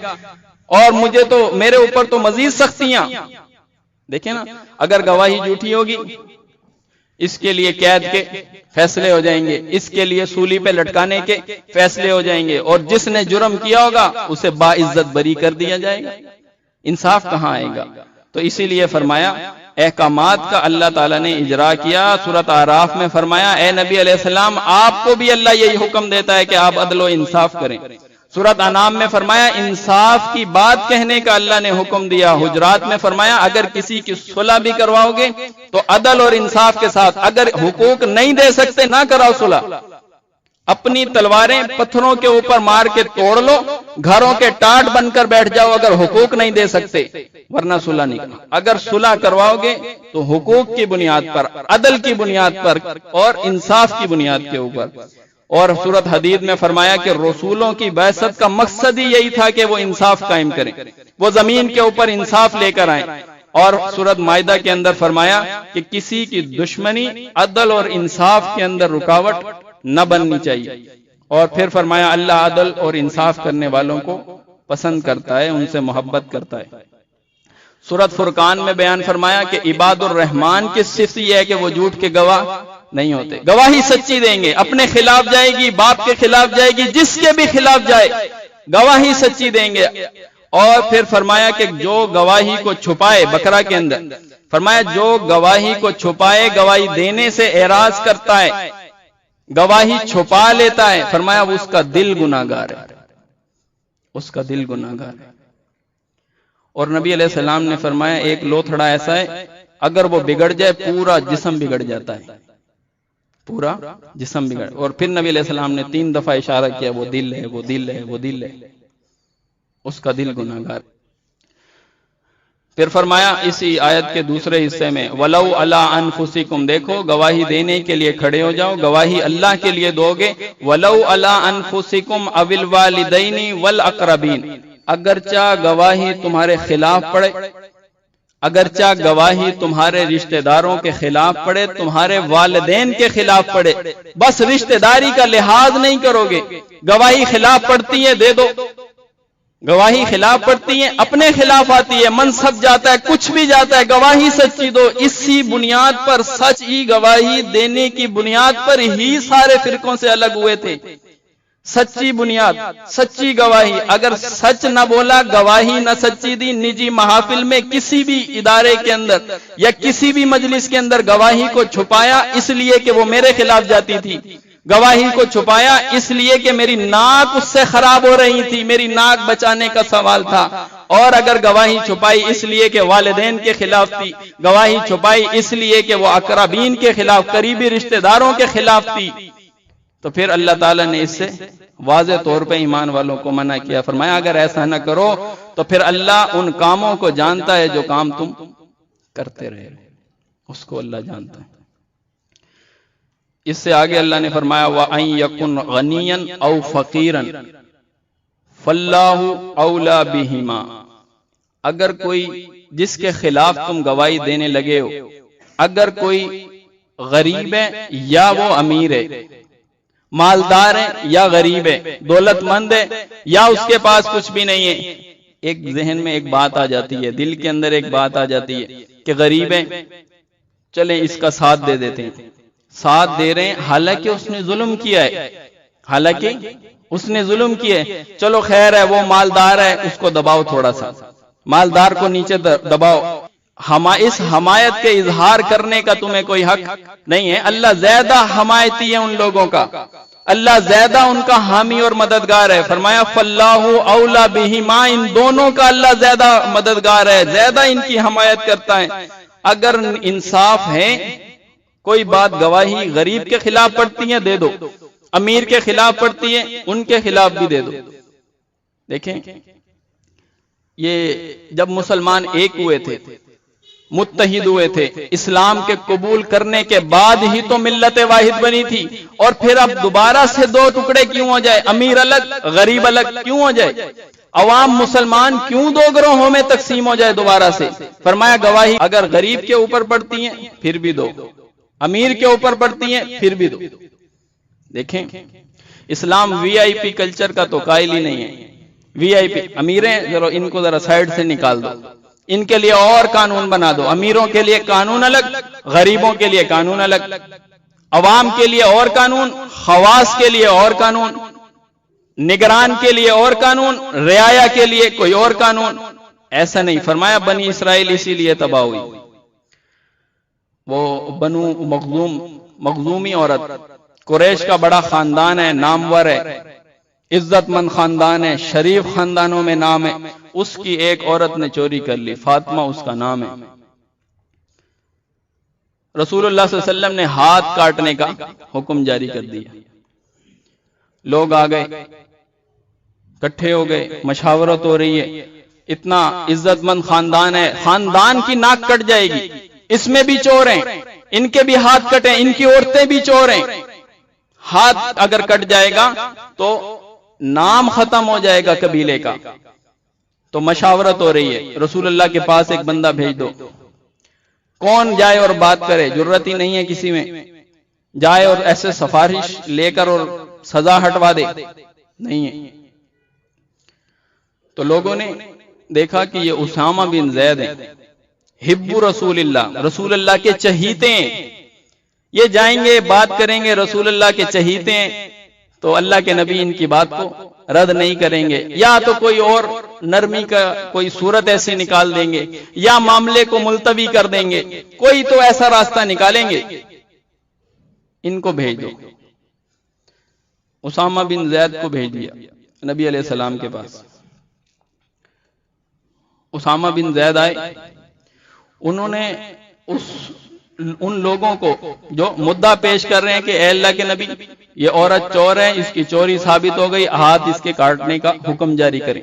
اور مجھے تو میرے اوپر تو مزید سختیاں. دیکھیں نا، اگر گواہی جھوٹی ہوگی اس کے لیے قید کے فیصلے ہو جائیں گے، اس کے لیے سولی پہ لٹکانے کے فیصلے ہو جائیں گے، اور جس نے جرم کیا ہوگا اسے باعزت بری کر دیا جائے گا. انصاف کہاں آئے گا؟ تو اسی لیے فرمایا احکامات کا اللہ تعالیٰ نے اجرا کیا. سورۃ اعراف میں فرمایا اے نبی علیہ السلام آپ کو بھی اللہ یہی حکم دیتا ہے کہ آپ عدل و انصاف کریں. سورۃ انعام میں فرمایا انصاف کی بات کہنے کا اللہ نے حکم دیا. حجرات میں فرمایا اگر کسی کی صلح بھی کرواؤ گے تو عدل اور انصاف کے ساتھ، اگر حقوق نہیں دے سکتے نہ کراؤ صلح، اپنی تلواریں پتھروں کے اوپر مار کے توڑ لو، گھروں کے ٹاٹ بن کر بیٹھ جاؤ اگر حقوق نہیں دے سکتے، ورنہ صلح نہیں کرو. اگر صلح کرواؤ گے تو حقوق کی بنیاد پر، عدل کی بنیاد پر اور انصاف کی بنیاد کے اوپر. اور سورۃ حدید میں فرمایا کہ رسولوں کی بعثت کا مقصد ہی یہی تھا کہ وہ انصاف قائم کریں، وہ زمین کے اوپر انصاف لے کر آئیں. اور سورۃ مائدہ کے اندر فرمایا کہ کسی کی دشمنی عدل اور انصاف کے اندر رکاوٹ نہ بننی چاہیے. اور پھر فرمایا اللہ عدل اور انصاف کرنے والوں کو پسند کرتا ہے، ان سے محبت کرتا ہے. سورۃ فرقان میں بیان فرمایا کہ عباد الرحمن کی صفت یہ ہے کہ وہ جھوٹ کے گواہ نہیں ہوتے، گواہی سچی دیں گے، اپنے خلاف جائے گی، باپ کے خلاف جائے گی، جس کے بھی خلاف جائے گواہی سچی دیں گے. اور پھر فرمایا کہ جو گواہی کو چھپائے، بقرہ کے اندر فرمایا جو گواہی کو چھپائے، گواہی دینے سے اعراض کرتا ہے، گواہی چھپا لیتا ہے، فرمایا وہ اس کا دل گناہگار ہے، اس کا دل گناہگار ہے. اور نبی علیہ السلام نے فرمایا ایک لوتھڑا ایسا ہے اگر وہ بگڑ جائے پورا جسم بگڑ جاتا ہے، پورا جسم بگڑ. اور پھر نبی علیہ السلام نے 3 دفعہ اشارہ کیا وہ دل ہے، وہ دل ہے، وہ دل ہے، اس کا دل گناہگار. پھر فرمایا اسی آیت کے دوسرے حصے میں وَلَوْ عَلَىٰ أَنفُسِكُمْ، دیکھو گواہی دینے کے لیے کھڑے ہو جاؤ، گواہی اللہ کے لیے دو گے. وَلَوْ عَلَىٰ أَنفُسِكُمْ أَوِ الْوَالِدَيْنِ وَالْأَقْرَبِينَ، اگرچہ گواہی تمہارے خلاف پڑے، اگرچہ گواہی تمہارے رشتہ داروں کے خلاف پڑے، تمہارے والدین کے خلاف پڑے، بس رشتہ داری کا لحاظ نہیں کرو گے. گواہی خلاف پڑتی ہے دے دو، گواہی خلاف پڑتی ہے، اپنے خلاف آتی ہے، منصب جاتا ہے، کچھ بھی جاتا ہے، گواہی سچی دو. اسی بنیاد پر، سچ ہی گواہی دینے کی بنیاد پر ہی سارے فرقوں سے الگ ہوئے تھے. سچی بنیاد، سچی گواہی. اگر سچ نہ بولا، گواہی نہ سچی دی، نجی محافل میں کسی بھی ادارے کے اندر یا کسی بھی مجلس کے اندر گواہی کو چھپایا اس لیے کہ وہ میرے خلاف جاتی تھی، گواہی کو چھپایا اس لیے کہ میری ناک اس سے خراب ہو رہی تھی، میری ناک بچانے کا سوال تھا. اور اگر گواہی چھپائی اس لیے کہ والدین کے خلاف تھی، گواہی چھپائی اس لیے کہ وہ اقربین کے خلاف، قریبی رشتہ داروں کے خلاف تھی، تو پھر اللہ تعالیٰ نے اس سے واضح طور پہ ایمان والوں کو منع کیا. فرمایا اگر ایسا نہ کرو تو پھر اللہ ان کاموں کو جانتا ہے جو کام تم کرتے رہے، اس کو اللہ جانتا ہے. اس سے آگے اللہ نے فرمایا وَأَن يَكُنْ غَنِيًّا أَوْ فَقِيرًا فَاللَّهُ أَوْلَى بِهِمَا، اگر کوئی جس کے خلاف تم گواہی دینے لگے ہو، اگر کوئی غریب ہے یا وہ امیر ہے، مالدار ہے یا غریب ہے، دولت مند ہے یا اس کے پاس کچھ بھی نہیں ہے، ایک ذہن میں ایک بات آ جاتی ہے، دل کے اندر ایک بات آ جاتی ہے کہ غریب ہے، چلیں اس کا ساتھ دے دیتے ہیں، ساتھ دے رہے ہیں، حالانکہ اس نے ظلم کیا ہے، حالانکہ اس نے ظلم کیا ہے، چلو خیر ہے وہ مالدار ہے، اس کو دباؤ، تھوڑا سا مالدار کو نیچے دباؤ، اس حمایت کے اظہار کرنے کا تمہیں کوئی حق نہیں ہے۔ اللہ زیادہ حمایتی ہے ان لوگوں کا، اللہ زیادہ ان کا حامی اور مددگار ہے۔ فرمایا فاللہ اولا بہما، ان دونوں کا اللہ زیادہ مددگار ہے، زیادہ ان کی حمایت کرتا ہے۔ اگر انصاف ہے، کوئی بات گواہی غریب کے خلاف پڑتی ہے دے دو، امیر کے خلاف پڑتی ہے ان کے خلاف بھی دے دو۔ دیکھیں یہ جب مسلمان ایک ہوئے تھے، متحد ہوئے تھے، اسلام کے قبول کرنے کے بعد ہی تو ملت واحد بنی تھی، اور پھر اب دوبارہ سے دو ٹکڑے کیوں ہو جائے، امیر الگ غریب الگ کیوں ہو جائے، عوام مسلمان کیوں دو گروہوں میں تقسیم ہو جائے دوبارہ سے؟ فرمایا گواہی اگر غریب کے اوپر پڑتی ہیں پھر بھی دو، امیر کے اوپر پڑتی ہیں پھر بھی دو۔ دیکھیں اسلام وی آئی پی کلچر کا تو قائل ہی نہیں ہے، وی آئی پی امیریں ذرا ان کو ذرا سائڈ سے نکال دو، ان کے لیے اور قانون بنا دو، امیروں کے لیے قانون الگ، غریبوں کے لیے قانون الگ، عوام کے لیے اور قانون، خواص کے لیے اور قانون، نگران کے لیے اور قانون، رعایا کے لیے کوئی اور قانون۔ ایسا نہیں، فرمایا بنی اسرائیل اسی لیے تباہ ہوئی، وہ بنو مخزومی عورت، قریش کا بڑا خاندان ہے، نامور ہے، عزت مند خاندان ہے، شریف خاندانوں میں نام ہے، اس کی ایک عورت نے چوری کر لی، فاطمہ اس کا نام ہے۔ رسول اللہ صلی اللہ علیہ وسلم نے ہاتھ کاٹنے کا حکم جاری کر دیا، لوگ آ گئے، اکٹھے ہو گئے، مشاورت ہو رہی ہے، اتنا عزت مند خاندان ہے، خاندان کی ناک کٹ جائے گی، اس میں بھی چور ہیں، ان کے بھی ہاتھ کٹیں، ان کی عورتیں بھی چور ہیں، ہاتھ اگر کٹ جائے گا تو نام ختم ہو جائے گا قبیلے کا۔ تو مشاورت ہو رہی ہے، رسول اللہ کے پاس ایک بندہ بھیج دو، کون جائے اور بات کرے، جرت ہی نہیں ہے کسی میں، جائے اور ایسے سفارش لے کر اور سزا ہٹوا دے، نہیں ہے۔ تو لوگوں نے دیکھا کہ یہ اسامہ بن زید ہیں، حب رسول اللہ، رسول اللہ کے چہیتے ہیں، یہ جائیں گے بات کریں گے، رسول اللہ کے چہیتے ہیں، تو اللہ کے نبی ان کی بات کو رد نہیں کریں گے، یا تو کوئی اور نرمی کا کوئی صورت ایسی نکال دیں گے، یا معاملے کو ملتوی کر دیں گے، کوئی تو ایسا راستہ نکالیں گے، ان کو بھیج دو۔ اسامہ بن زید کو بھیج دیا نبی علیہ السلام کے پاس۔ اسامہ بن زید آئے، انہوں نے ان لوگوں کو جو مدعا پیش کر رہے ہیں کہ اے اللہ کے نبی یہ عورت چور ہے، اس کی چوری ثابت ہو گئی، ہاتھ اس کے کاٹنے کا حکم جاری کریں۔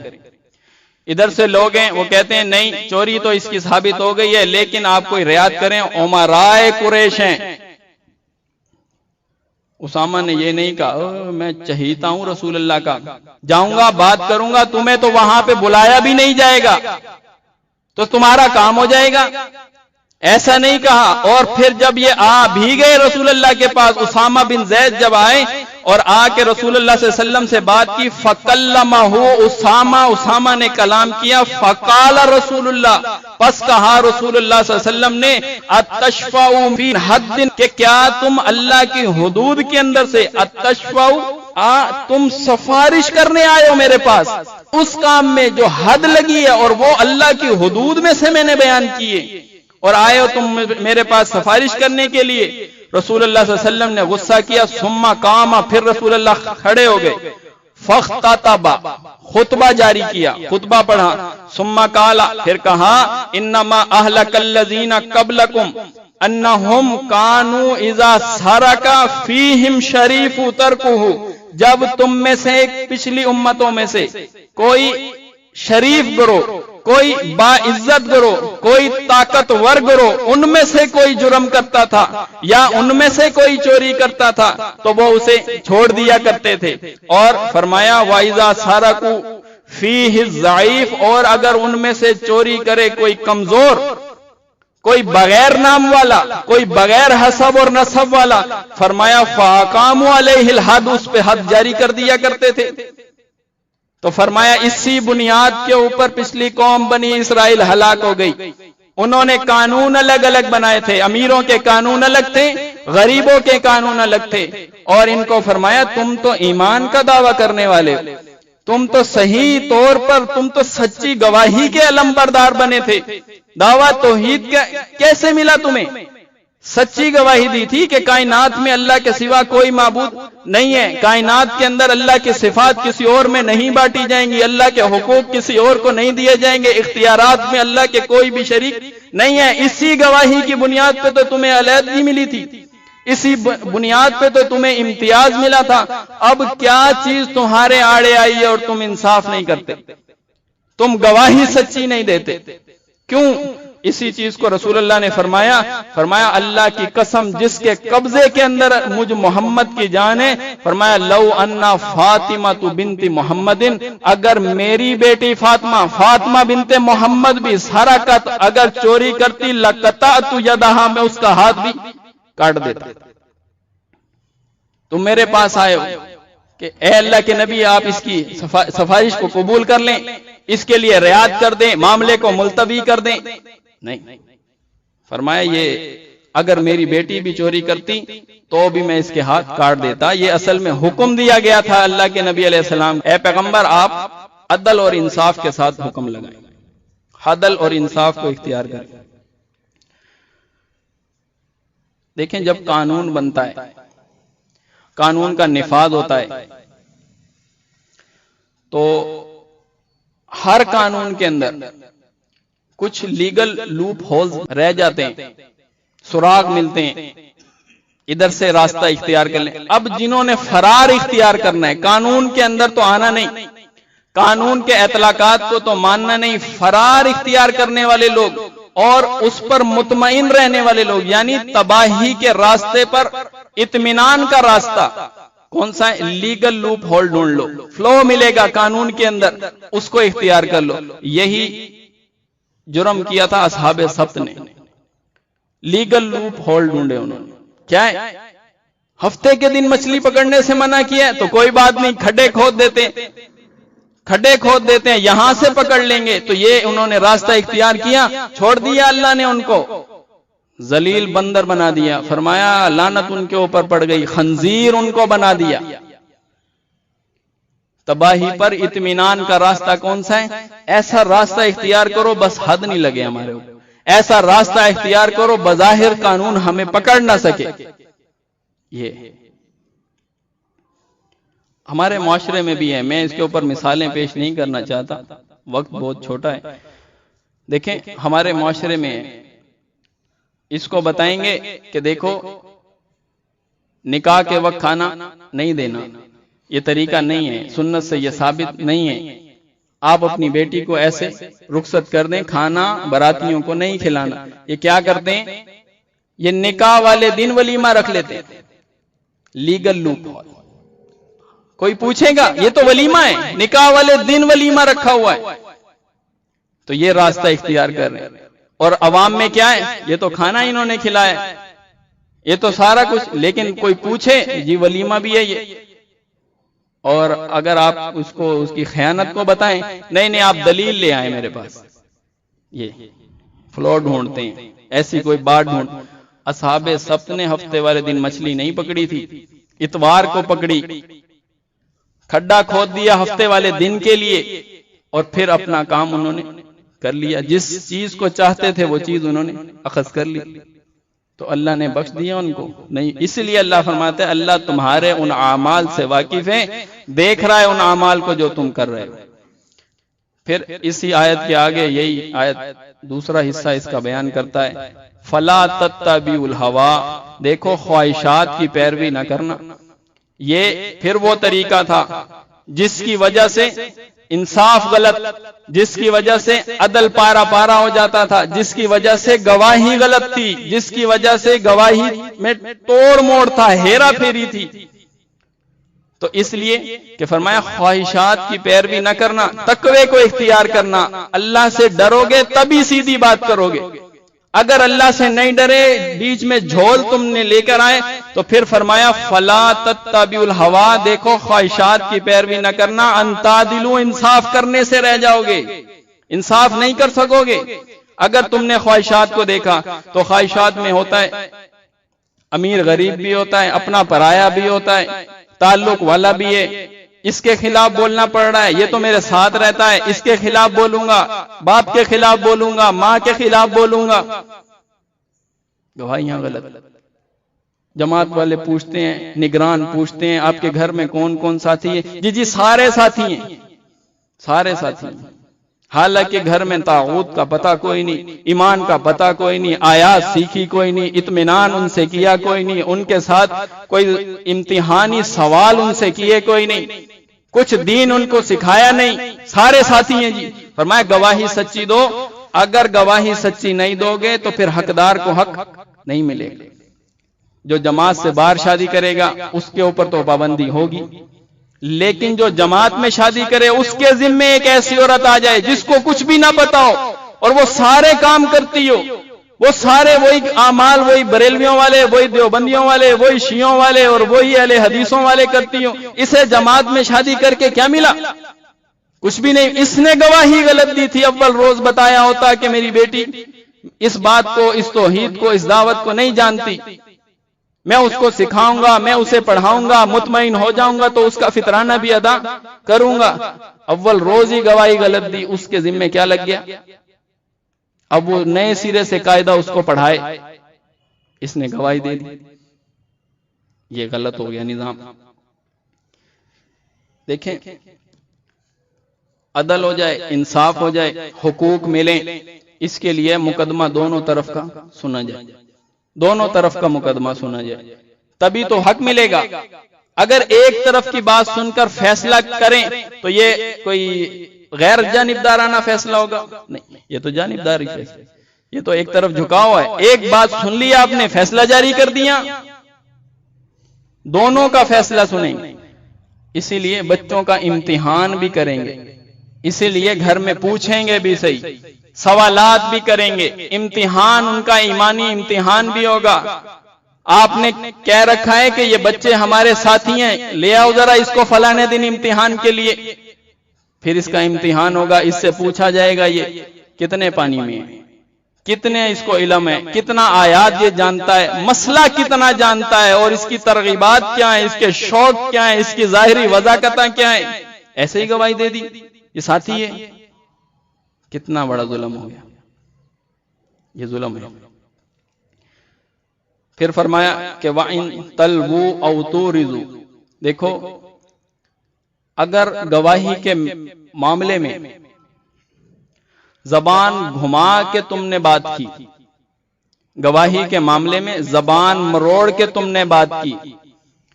ادھر سے لوگ ہیں وہ کہتے ہیں نہیں چوری تو اس کی ثابت ہو گئی ہے، لیکن آپ کوئی رعایت کریں، امراء قریش ہیں۔ اسامہ نے یہ نہیں کہا میں چہیتا ہوں رسول اللہ کا، جاؤں گا بات کروں گا، تمہیں تو وہاں پہ بلایا بھی نہیں جائے گا تو تمہارا کام ہو جائے گا، ایسا نہیں کہا۔ اور پھر جب یہ بھی گئے رسول اللہ کے پاس، اسامہ بن زید جب آئے اور آ کے رسول اللہ صلی اللہ علیہ وسلم سے بات کی، فَكَلَّمَهُ اسامہ نے کلام کیا، فَقَالَ رسول اللہ، پس کہا رسول اللہ صلی اللہ علیہ وسلم نے، اَتَشْفَعُ فِي حَدٍّ، کہ کیا تم اللہ کی حدود کے اندر سے، اَتَشْفَعُ تم سفارش کرنے آئے ہو میرے پاس اس کام میں جو حد لگی ہے اور وہ اللہ کی حدود میں سے میں نے بیان کیے، اور آئے ہو تم میرے پاس سفارش کرنے کے لیے؟ رسول اللہ صلی اللہ علیہ وسلم نے غصہ کیا، ثم قام، پھر رسول اللہ کھڑے ہو گئے، فاختتب، خطبہ جاری کیا، خطبہ پڑھا، ثم قال، پھر کہا، انما اہلک الذین قبلکم انہم کانوا اذا سرق فیہم شریف ترکہ، جب تم میں سے پچھلی امتوں میں سے کوئی شریف گروہ، کوئی باعزت گروہ، کوئی طاقتور گروہ ان میں سے کوئی جرم کرتا تھا یا ان میں سے کوئی چوری کرتا تھا تو وہ اسے چھوڑ دیا کرتے تھے، اور فرمایا وَإِذَا سَرَقُوا فِيهِ الضَّعِيفُ، اور اگر ان میں سے چوری کرے کوئی کمزور کوئی بغیر نام والا، کوئی بغیر حسب اور نسب والا. فرمایا فَأَقَامُوا عَلَيْهِ الْحَدُّ، اس پہ حد جاری کر دیا کرتے تھے. تو فرمایا اسی بنیاد کے اوپر پچھلی قوم بنی اسرائیل ہلاک ہو گئی. انہوں نے قانون الگ الگ بنائے تھے، امیروں کے قانون الگ تھے، غریبوں کے قانون الگ تھے. اور ان کو فرمایا تم تو ایمان کا دعویٰ کرنے والے، تم تو صحیح طور پر، تم تو سچی گواہی کے علمبردار بنے تھے. دعویٰ توحید کا کیسے ملا تمہیں؟ سچی گواہی دی تھی کہ کائنات میں اللہ کے سوا کوئی معبود نہیں ہے، کائنات کے اندر اللہ کی صفات کسی اور میں نہیں بانٹی جائیں گی، اللہ کے حقوق کسی اور کو نہیں دیے جائیں گے، اختیارات میں اللہ کے کوئی بھی شریک نہیں ہے. اسی گواہی کی بنیاد پہ تو تمہیں علیحدگی ملی تھی، اسی بنیاد پہ تو تمہیں امتیاز ملا تھا. اب کیا چیز تمہارے آڑے آئی ہے اور تم انصاف نہیں کرتے، تم گواہی سچی نہیں دیتے؟ کیوں؟ اسی چیز کو رسول اللہ نے فرمایا اللہ کی قسم جس کے قبضے کے اندر مجھ محمد کی جان ہے، فرمایا لو انا فاطمہ بنت محمد، اگر میری بیٹی فاطمہ بنت محمد بھی سرقت اگر چوری کرتی لقطعت یدہا، میں اس کا ہاتھ بھی کاٹ دیتا. تم میرے پاس آئے ہو کہ اے اللہ کے نبی آپ اس کی سفارش کو قبول کر لیں، اس کے لیے رعایت کر دیں، معاملے کو ملتوی کر دیں. نہیں، فرمایا یہ اگر میری بیٹی بھی چوری کرتی تو بھی میں اس کے ہاتھ کاٹ دیتا. یہ اصل میں حکم دیا گیا تھا اللہ کے نبی علیہ السلام، اے پیغمبر آپ عدل اور انصاف کے ساتھ حکم لگائیں، عدل اور انصاف کو اختیار کریں. دیکھیں جب قانون بنتا ہے، قانون کا نفاذ ہوتا ہے، تو ہر قانون کے اندر کچھ لیگل لوپ ہولز رہ جاتے ہیں، سراغ ملتے ہیں، ادھر سے راستہ اختیار کر لیں. اب جنہوں نے فرار اختیار کرنا ہے، قانون کے اندر تو آنا نہیں، قانون کے اطلاقات کو تو ماننا نہیں، فرار اختیار کرنے والے لوگ اور اس پر مطمئن رہنے والے لوگ، یعنی تباہی کے راستے پر اطمینان کا راستہ کون سا ہے؟ لیگل لوپ ہول ڈھونڈ لو، فلو ملے گا قانون کے اندر، اس کو اختیار کر لو. یہی جرم کیا تھا اصحاب سبت نے، لیگل لوپ ہول ڈھونڈے انہوں نے. کیا ہے؟ ہفتے کے دن مچھلی پکڑنے سے منع کیا ہے تو کوئی بات نہیں، کھڈے کھود دیتے ہیں، یہاں سے پکڑ لیں گے. تو یہ انہوں نے راستہ اختیار کیا، چھوڑ دیا اللہ نے ان کو، ذلیل بندر بنا دیا. فرمایا لعنت ان کے اوپر پڑ گئی، خنزیر ان کو بنا دیا. تباہی پر اطمینان کا راستہ کون سا ہے؟ ایسا راستہ اختیار کرو بس حد نہیں لگے ہمارے اوپر، ایسا راستہ اختیار کرو بظاہر قانون ہمیں پکڑ نہ سکے. یہ ہمارے معاشرے میں بھی ہے، میں اس کے اوپر مثالیں پیش نہیں کرنا چاہتا، وقت بہت چھوٹا ہے. دیکھیں ہمارے معاشرے میں اس کو بتائیں گے کہ دیکھو نکاح کے وقت کھانا نہیں دینا، یہ طریقہ نہیں ہے، سنت سے یہ ثابت نہیں ہے. آپ اپنی بیٹی کو ایسے رخصت کر دیں، کھانا براتیوں کو نہیں کھلانا. یہ کیا کرتے ہیں؟ یہ نکاح والے دن ولیمہ رکھ لیتے ہیں، لیگل لوپ ہول. کوئی پوچھے گا یہ تو ولیمہ ہے، نکاح والے دن ولیمہ رکھا ہوا ہے. تو یہ راستہ اختیار کر رہے ہیں. اور عوام میں کیا ہے؟ یہ تو کھانا انہوں نے کھلایا، یہ تو سارا کچھ. لیکن کوئی پوچھے جی ولیمہ بھی ہے یہ، اور اگر آپ اس کو اس کی خیانت کو بتائیں، نہیں آپ دلیل لے آئیں میرے پاس. یہ فلو ڈھونڈتے ہیں، ایسی کوئی بات ڈھونڈ. اصحاب سبت نے ہفتے والے دن مچھلی نہیں پکڑی تھی، اتوار کو پکڑی، کھڈا کھود دیا ہفتے والے دن کے لیے، اور پھر اپنا کام انہوں نے کر لیا. جس چیز کو چاہتے تھے وہ چیز انہوں نے اخذ کر لی. تو اللہ نے بخش دیا ان کو نہیں. اس لیے اللہ فرماتا ہے اللہ تمہارے ان اعمال سے واقف ہے، دیکھ رہا ہے ان اعمال کو جو تم کر رہے ہو. پھر اسی آیت کے آگے یہی آیت دوسرا حصہ اس کا بیان کرتا ہے، فلا تتبعوا الہوی، دیکھو خواہشات کی پیروی نہ کرنا. یہ پھر وہ طریقہ تھا جس کی وجہ سے انصاف غلط، جس کی وجہ سے عدل پارا پارا ہو جاتا تھا، جس کی وجہ سے گواہی غلط تھی، جس کی وجہ سے گواہی میں توڑ موڑ تھا، ہیرا پھیری تھی. تو اس لیے کہ فرمایا خواہشات کی پیروی نہ کرنا، تقوی کو اختیار کرنا. اللہ سے ڈرو گے تبھی سیدھی بات کرو گے. اگر اللہ سے نہیں ڈرے، بیچ میں جھول تم نے لے کر آئے، تو پھر فرمایا فلا تتبعوا الہوا، دیکھو خواہشات کی پیروی نہ کرنا، ان تعدلوا، انصاف کرنے سے رہ جاؤ گے، انصاف نہیں کر سکو گے۔ اگر تم نے خواہشات کو دیکھا تو خواہشات میں ہوتا ہے امیر غریب بھی ہوتا ہے، اپنا پرایا بھی ہوتا ہے، تعلق والا بھی ہے، اس کے خلاف بولنا پڑ رہا ہے، یہ تو میرے ساتھ رہتا ہے، اس کے خلاف بولوں گا، باپ کے خلاف بولوں گا، ماں کے خلاف بولوں گا۔ گواہیاں غلط۔ جماعت والے پوچھتے ہیں، نگران پوچھتے ہیں آپ کے گھر میں کون کون ساتھی ہے؟ جی سارے ساتھی ہیں، سارے ساتھی ہیں، حالانکہ گھر میں طاغوت کا پتہ کوئی نہیں، ایمان کا پتہ کوئی نہیں، آیات سیکھی کوئی نہیں، اطمینان ان سے کیا کوئی نہیں، ان کے ساتھ کوئی امتحانی سوال ان سے کیے کوئی نہیں، کچھ دین ان کو سکھایا نہیں، سارے ساتھی ہیں جی۔ فرمایا گواہی سچی دو، اگر گواہی سچی نہیں دو گے تو پھر حقدار کو حق نہیں ملے گا۔ جو جماعت سے باہر شادی کرے گا اس کے اوپر تو پابندی ہوگی، لیکن جو جماعت میں شادی کرے اس کے ذمے ایک ایسی عورت آ جائے جس کو کچھ بھی نہ پتا ہو اور وہ سارے کام کرتی ہو، وہ سارے وہی اعمال وہی بریلویوں والے، وہی دیوبندیوں والے، وہی شیعوں والے اور وہی اہل حدیثوں والے کرتی ہو، اسے جماعت میں شادی کر کے کیا ملا؟ کچھ بھی نہیں۔ اس نے گواہی غلط دی تھی، اول روز بتایا ہوتا کہ میری بیٹی اس بات کو، اس توحید کو، اس دعوت کو نہیں جانتی، میں اس کو سکھاؤں گا، میں اسے پڑھاؤں گا، مطمئن ہو جاؤں گا تو اس کا فطرانہ بھی ادا کروں گا۔ اول روز ہی گواہی غلط دی، اس کے ذمہ کیا لگ گیا؟ اب وہ نئے سرے سے قاعدہ اس کو پڑھائے، اس نے گواہی دے دی، یہ غلط ہو گیا نظام۔ دیکھیں، عدل ہو جائے، انصاف ہو جائے، حقوق ملیں، اس کے لیے مقدمہ دونوں طرف کا سنا جائے، دونوں طرف کا مقدمہ سنا جائے، تبھی تو حق ملے گا۔ اگر ایک طرف کی بات سن کر فیصلہ کریں تو یہ کوئی غیر جانبدارانہ فیصلہ ہوگا؟ نہیں، یہ تو جانبداری فیصلہ، یہ تو ایک طرف جھکاؤ ہے۔ ایک بات سن لی آپ نے، فیصلہ جاری کر دیا، دونوں کا فیصلہ سنیں گے۔ اسی لیے بچوں کا امتحان بھی کریں گے، اسی لیے گھر میں پوچھیں گے بھی صحیح، سوالات بھی کریں گے، امتحان ان کا ایمانی امتحان بھی ہوگا۔ آپ نے کہہ رکھا ہے کہ یہ بچے ہمارے ساتھی ہیں، لے آؤ ذرا اس کو فلانے دن امتحان کے لیے، پھر اس کا امتحان ہوگا، اس سے پوچھا جائے گا یہ کتنے پانی میں ہے، کتنے اس کو علم ہے، کتنا آیات یہ جانتا ہے، مسئلہ کتنا جانتا ہے، اور اس کی ترغیبات کیا ہیں، اس کے شوق کیا ہیں، اس کی ظاہری وضاحتیں کیا ہیں۔ ایسے ہی گواہی دے دی یہ ساتھی ہے، کتنا بڑا ظلم ہو گیا، یہ ظلم ہے۔ پھر فرمایا کہ وَإِن تَلْوُوا أَوْ تُورِضُوا، دیکھو اگر گواہی کے معاملے میں زبان گھما کے تم نے بات کی، گواہی کے معاملے میں زبان مروڑ کے تم نے بات کی،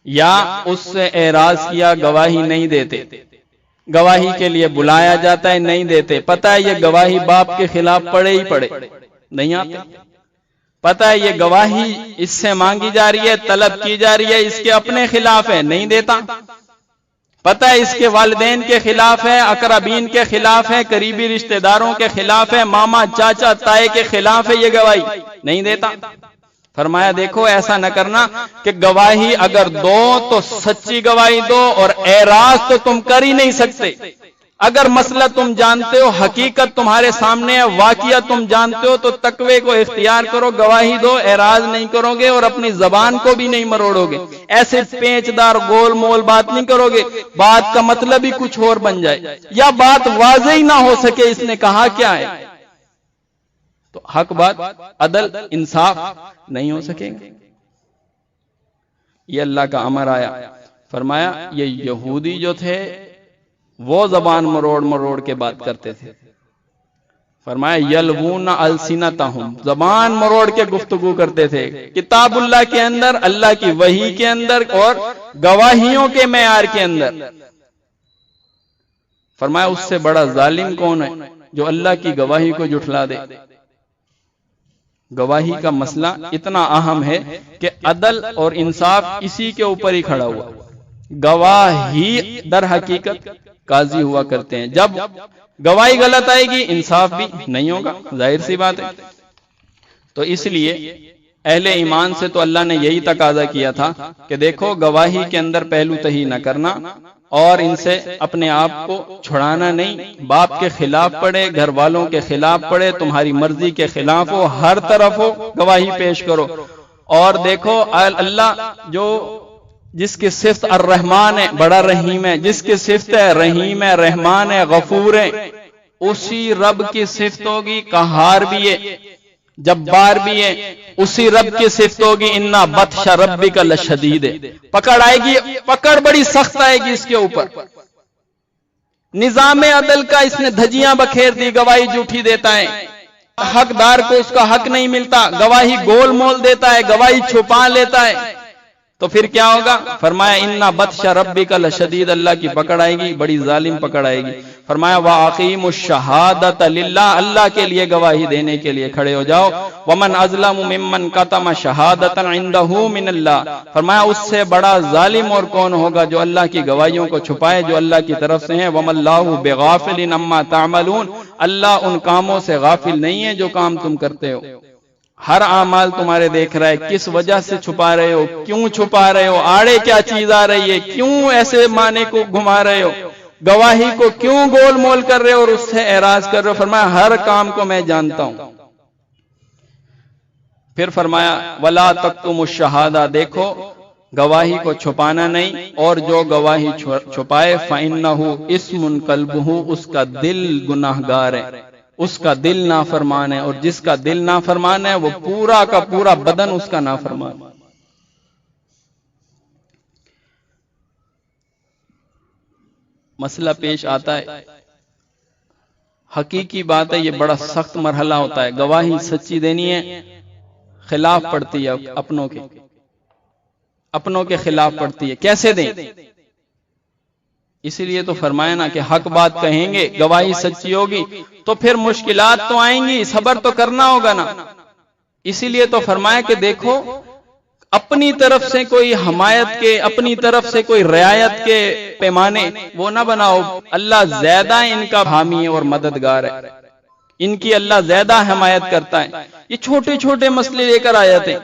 یا اس سے اعراض کیا، گواہی نہیں دیتے، گواہی کے لیے بلایا جاتا ہے نہیں دیتے، پتہ ہے یہ گواہی باپ کے خلاف پڑے ہی پڑے، نہیں آتے، پتہ ہے یہ گواہی اس سے مانگی جا رہی ہے، طلب کی جا رہی ہے، اس کے اپنے خلاف ہے، نہیں دیتا، پتہ ہے اس کے والدین کے خلاف ہے، اقربین کے خلاف ہے، قریبی رشتہ داروں کے خلاف ہے، ماما چاچا تائے کے خلاف ہے، یہ گواہی نہیں دیتا۔ فرمایا دیکھو ایسا نہ کرنا کہ گواہی اگر دو تو سچی گواہی دو، اور اعراض تو تم کر ہی نہیں سکتے۔ اگر مسئلہ تم جانتے ہو، حقیقت تمہارے سامنے ہے، واقعہ تم جانتے ہو، تو تقوی کو اختیار کرو، گواہی دو، اعراض نہیں کرو گے اور اپنی زبان کو بھی نہیں مروڑو گے، ایسے پیچدار گول مول بات نہیں کرو گے، بات کا مطلب ہی کچھ اور بن جائے، یا بات واضح ہی نہ ہو سکے اس نے کہا کیا ہے، تو حق بات، عدل، انصاف نہیں ہو سکے گا۔ یہ اللہ کا امر آیا۔ فرمایا یہ یہودی جو تھے وہ زبان مروڑ مروڑ کے بات کرتے تھے۔ فرمایا یلوون السنتہم، زبان مروڑ کے گفتگو کرتے تھے کتاب اللہ کے اندر، اللہ کی وحی کے اندر، اور گواہیوں کے معیار کے اندر۔ فرمایا اس سے بڑا ظالم کون ہے جو اللہ کی گواہی کو جھٹلا دے۔ گواہی کا مسئلہ اتنا اہم ہے کہ عدل اور انصاف اسی کے اوپر ہی کھڑا ہوا۔ گواہ ہی در حقیقت قاضی ہوا کرتے ہیں، جب گواہی غلط آئے گی انصاف بھی نہیں ہوگا، ظاہر سی بات ہے۔ تو اس لیے اہل ایمان سے تو اللہ نے یہی تقاضا کیا تھا کہ دیکھو گواہی کے اندر پہلو تہی نہ کرنا اور ان سے اپنے آپ کو چھڑانا نہیں، باپ کے خلاف پڑے، گھر والوں کے خلاف پڑے، تمہاری مرضی کے خلاف ہو، ہر طرف ہو، گواہی پیش کرو۔ اور دیکھو اللہ جو جس کی صفت الرحمن ہے، بڑا رحیم ہے، جس کی صفت ہے رحیم ہے، رحمان ہے، غفور ہے، اسی رب کی صفت ہوگی قہار بھی ہے، جبار بھی ہے، اسی رب کی صفت ہوگی انا بطش ربک لشدید ہے، پکڑ آئے گی، پکڑ بڑی سخت آئے گی اس کے اوپر۔ نظام عدل کا اس نے دھجیاں بکھیر دی، گواہی جھوٹی دیتا ہے، حقدار کو اس کا حق نہیں ملتا، گواہی گول مول دیتا ہے، گواہی چھپا لیتا ہے، تو پھر کیا ہوگا؟ فرمایا انا بطش ربک لشدید، اللہ کی پکڑ آئے گی، بڑی ظالم پکڑ آئے گی۔ فرمایا وَأَقِیمُوا الشَّهَادَةَ لِلَّهِ، اللہ کے لیے گواہی دینے کے لیے کھڑے ہو جاؤ۔ وَمَنْ أَظْلَمُ مِمَّنْ كَتَمَ شَهَادَةً عِنْدَهُ مِنَ اللَّهِ، فرمایا اس سے بڑا ظالم اور کون ہوگا جو اللہ کی گواہیوں کو چھپائے جو اللہ کی طرف سے ہیں۔ وَمَا اللَّهُ بِغَافِلٍ عَمَّا تَعْمَلُونَ، اللہ ان کاموں سے غافل نہیں ہے جو کام تم کرتے ہو، ہر اعمال تمہارے دیکھ رہا ہے، کس وجہ سے چھپا رہے ہو، کیوں چھپا رہے ہو، آڑے کیا چیز آ رہی ہے، کیوں ایسے معنی کو گھما رہے ہو، گواہی کو کیوں گول مول کر رہے ہو اور اس سے اعراض کر رہے ہو۔ فرمایا ہر کام کو میں جانتا ہوں۔ پھر فرمایا وَلَا تَكْتُمُوا الشَّهَادَةَ، دیکھو گواہی کو چھپانا نہیں، اور جو گواہی چھپائے فَإِنَّهُ اسْمٌ قَلْبُهُ، اس کا دل گناہگار ہے، اس کا دل نافرمان ہے، اور جس کا دل نافرمان ہے وہ پورا کا پورا بدن اس کا نافرمان ہے۔ مسئلہ پیش آتا ہے، حقیقی بات ہے، یہ بڑا سخت مرحلہ ہوتا ہے، گواہی سچی دینی ہے، خلاف پڑتی ہے اپنوں کے خلاف پڑتی ہے، کیسے دیں؟ اسی لیے تو فرمایا نا کہ حق بات کہیں گے، گواہی سچی ہوگی تو پھر مشکلات تو آئیں گی، صبر تو کرنا ہوگا نا۔ اسی لیے تو فرمایا کہ دیکھو اپنی طرف سے کوئی حمایت کے، اپنی طرف سے کوئی رعایت کے پیمانے وہ نہ بناؤ، اللہ زیادہ ان کا حامی اور مددگار ہے، ان کی اللہ زیادہ حمایت کرتا ہے۔ یہ چھوٹے چھوٹے مسئلے لے کر آئے تھے،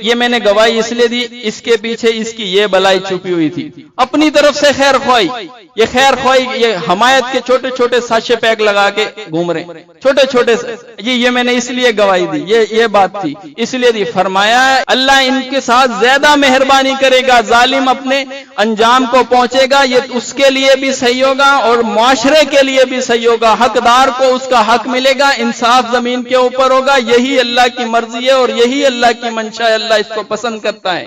یہ میں نے گواہی اس لیے دی، اس کے پیچھے اس کی یہ بلائی چھپی ہوئی تھی، اپنی طرف سے خیر خواہی، یہ خیر خواہی، یہ حمایت کے چھوٹے چھوٹے ساشے پیک لگا کے گھوم رہے ہیں، چھوٹے چھوٹے، یہ میں نے اس لیے گواہی دی، یہ بات تھی اس لیے دی۔ فرمایا اللہ ان کے ساتھ زیادہ مہربانی کرے گا، ظالم اپنے انجام کو پہنچے گا، یہ اس کے لیے بھی صحیح ہوگا اور معاشرے کے لیے بھی صحیح ہوگا، حقدار کو اس کا حق ملے گا، انصاف زمین کے اوپر ہوگا، یہی اللہ کی مرضی ہے اور یہی اللہ کی منشا ہے، اللہ اس کو پسند کرتا ہے۔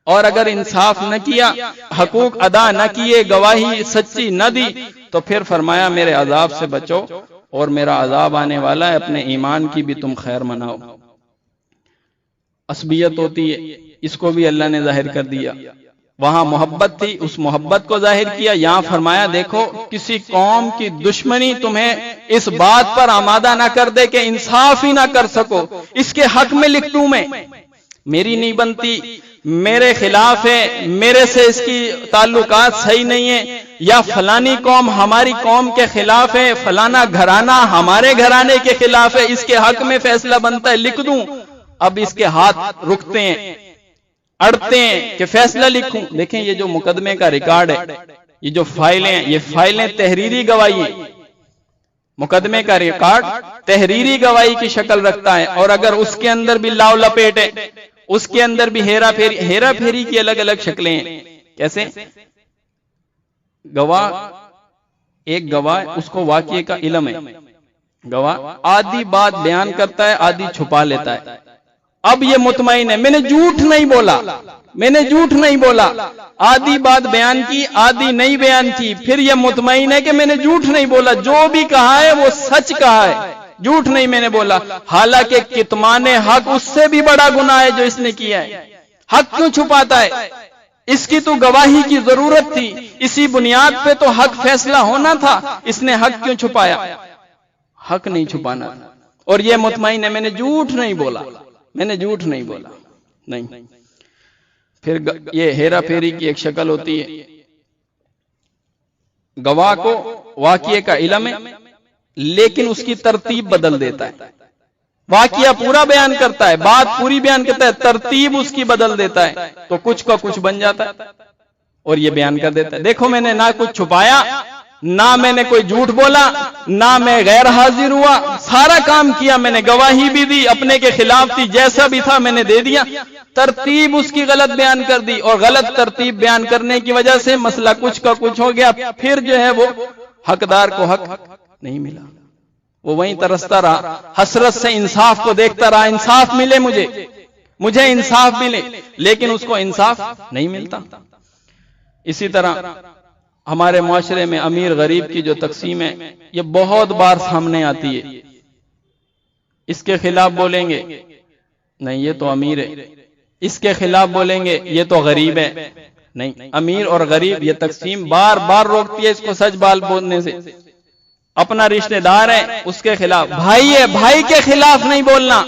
اور اگر انصاف نہ کیا، حقوق ادا نہ کیے، گواہی سچی نہ دی، تو پھر فرمایا میرے عذاب سے بچو اور میرا عذاب آنے والا ہے، اپنے ایمان کی بھی تم خیر مناؤ۔ عصبیت ہوتی ہے، اس کو بھی اللہ نے ظاہر کر دیا، وہاں محبت تھی، اس محبت کو ظاہر کیا، یہاں فرمایا دیکھو کسی قوم کی دشمنی تمہیں اس بات پر آمادہ نہ کر دے کہ انصاف ہی نہ کر سکو، اس کے حق میں لکھ دوں میں، میری نہیں بنتی، میرے خلاف ہے، میرے سے اس کی تعلقات صحیح نہیں ہیں، یا فلانی قوم ہماری قوم کے خلاف ہے، فلانا گھرانہ ہمارے گھرانے کے خلاف ہے، اس کے حق میں فیصلہ بنتا ہے، لکھ دوں۔ اب اس کے ہاتھ رکتے ہیں، اڑتے ہیں کہ فیصلہ لکھوں۔ دیکھیں یہ جو مقدمے کا ریکارڈ ہے، یہ جو فائلیں ہیں، یہ فائلیں تحریری گواہی ہیں، مقدمے کا ریکارڈ تحریری گواہی کی شکل رکھتا ہے، اور اگر اس کے اندر بھی لاؤ لپیٹ ہے، اس کے اندر بھی ہیرا پھیری کی الگ الگ شکلیں ہیں۔ کیسے؟ گواہ، ایک گواہ اس کو واقعے کا علم ہے، گواہ آدھی بات بیان کرتا ہے، آدھی چھپا لیتا ہے، اب یہ مطمئن ہے میں نے جھوٹ نہیں بولا، میں نے جھوٹ نہیں بولا، آدھی بات بیان کی آدھی نہیں بیان کی، پھر یہ مطمئن ہے کہ میں نے جھوٹ نہیں بولا، جو بھی کہا ہے وہ سچ کہا ہے، جھوٹ نہیں میں نے بولا، حالانکہ کتمان حق اس سے بھی بڑا گناہ ہے جو اس نے کیا ہے۔ حق کیوں چھپاتا ہے؟ اس کی تو گواہی کی ضرورت تھی، اسی بنیاد پہ تو حق فیصلہ ہونا تھا، اس نے حق کیوں چھپایا؟ حق نہیں چھپانا تھا، اور یہ مطمئن ہے میں نے جھوٹ نہیں بولا، میں نے جھوٹ نہیں بولا، نہیں۔ پھر یہ ہیرا پھیری کی ایک شکل ہوتی ہے، گواہ کو واقعے کا علم ہے لیکن اس کی ترتیب بدل دیتا ہے، واقعہ پورا بیان کرتا ہے، بات پوری بیان کرتا ہے، ترتیب اس کی بدل دیتا ہے تو کچھ کا کچھ بن جاتا ہے اور یہ بیان کر دیتا ہے۔ دیکھو میں نے نہ کچھ چھپایا، نہ میں نے کوئی جھوٹ بولا، نہ میں غیر حاضر ہوا، سارا کام کیا میں نے، گواہی بھی دی، اپنے کے خلاف تھی، جیسا بھی تھا میں نے دے دیا، ترتیب اس کی غلط بیان کر دی اور غلط ترتیب بیان کرنے کی وجہ سے مسئلہ کچھ کا کچھ ہو گیا، پھر جو ہے وہ حقدار کو حق نہیں ملا، وہ وہیں ترستا رہا، حسرت سے انصاف کو دیکھتا رہا، انصاف ملے مجھے انصاف ملے، لیکن اس کو انصاف نہیں ملتا۔ اسی طرح ہمارے معاشرے میں امیر غریب کی جو تقسیم ہے یہ بہت بار سامنے آتی ہے، اس کے خلاف بولیں گے نہیں یہ تو امیر ہے، اس کے خلاف بولیں گے یہ تو غریب ہے، نہیں، امیر اور غریب یہ تقسیم بار بار روکتی ہے اس کو سچ بات بولنے سے۔ اپنا رشتہ دار ہے اس کے خلاف، بھائی ہے بھائی کے خلاف نہیں بولنا،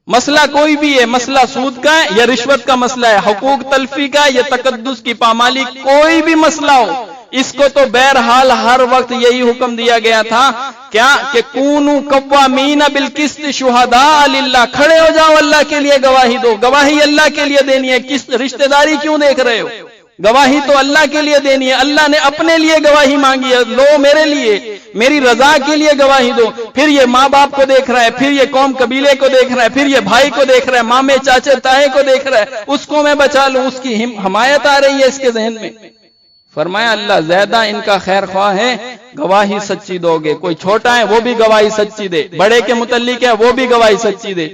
مسئلہ کوئی بھی ہے، مسئلہ سود کا ہے یا رشوت کا مسئلہ ہے، حقوق تلفی کا یا تقدس کی پامالی، کوئی بھی مسئلہ ہو، اس کو تو بہرحال ہر وقت یہی حکم دیا گیا تھا کیا کہ کونوا قوامین بالقسط شہداء للہ، کھڑے ہو جاؤ اللہ کے لیے گواہی دو، گواہی اللہ کے لیے دینی ہے، کس رشتہ داری کیوں دیکھ رہے ہو؟ گواہی تو اللہ کے لیے دینی ہے، اللہ نے اپنے لیے گواہی مانگی ہے، لو میرے لیے، میری رضا کے لیے گواہی دو۔ پھر یہ ماں باپ کو دیکھ رہا ہے، پھر یہ قوم قبیلے کو دیکھ رہا ہے، پھر یہ بھائی کو دیکھ رہا ہے، مامے چاچے تائے کو دیکھ رہا ہے، اس کو میں بچا لوں، اس کی حمایت آ رہی ہے اس کے ذہن میں۔ فرمایا اللہ زیادہ ان کا خیر خواہ ہے، گواہی سچی دو گے، کوئی چھوٹا ہے وہ بھی گواہی سچی دے، بڑے کے متعلق ہے وہ بھی گواہی سچی دے،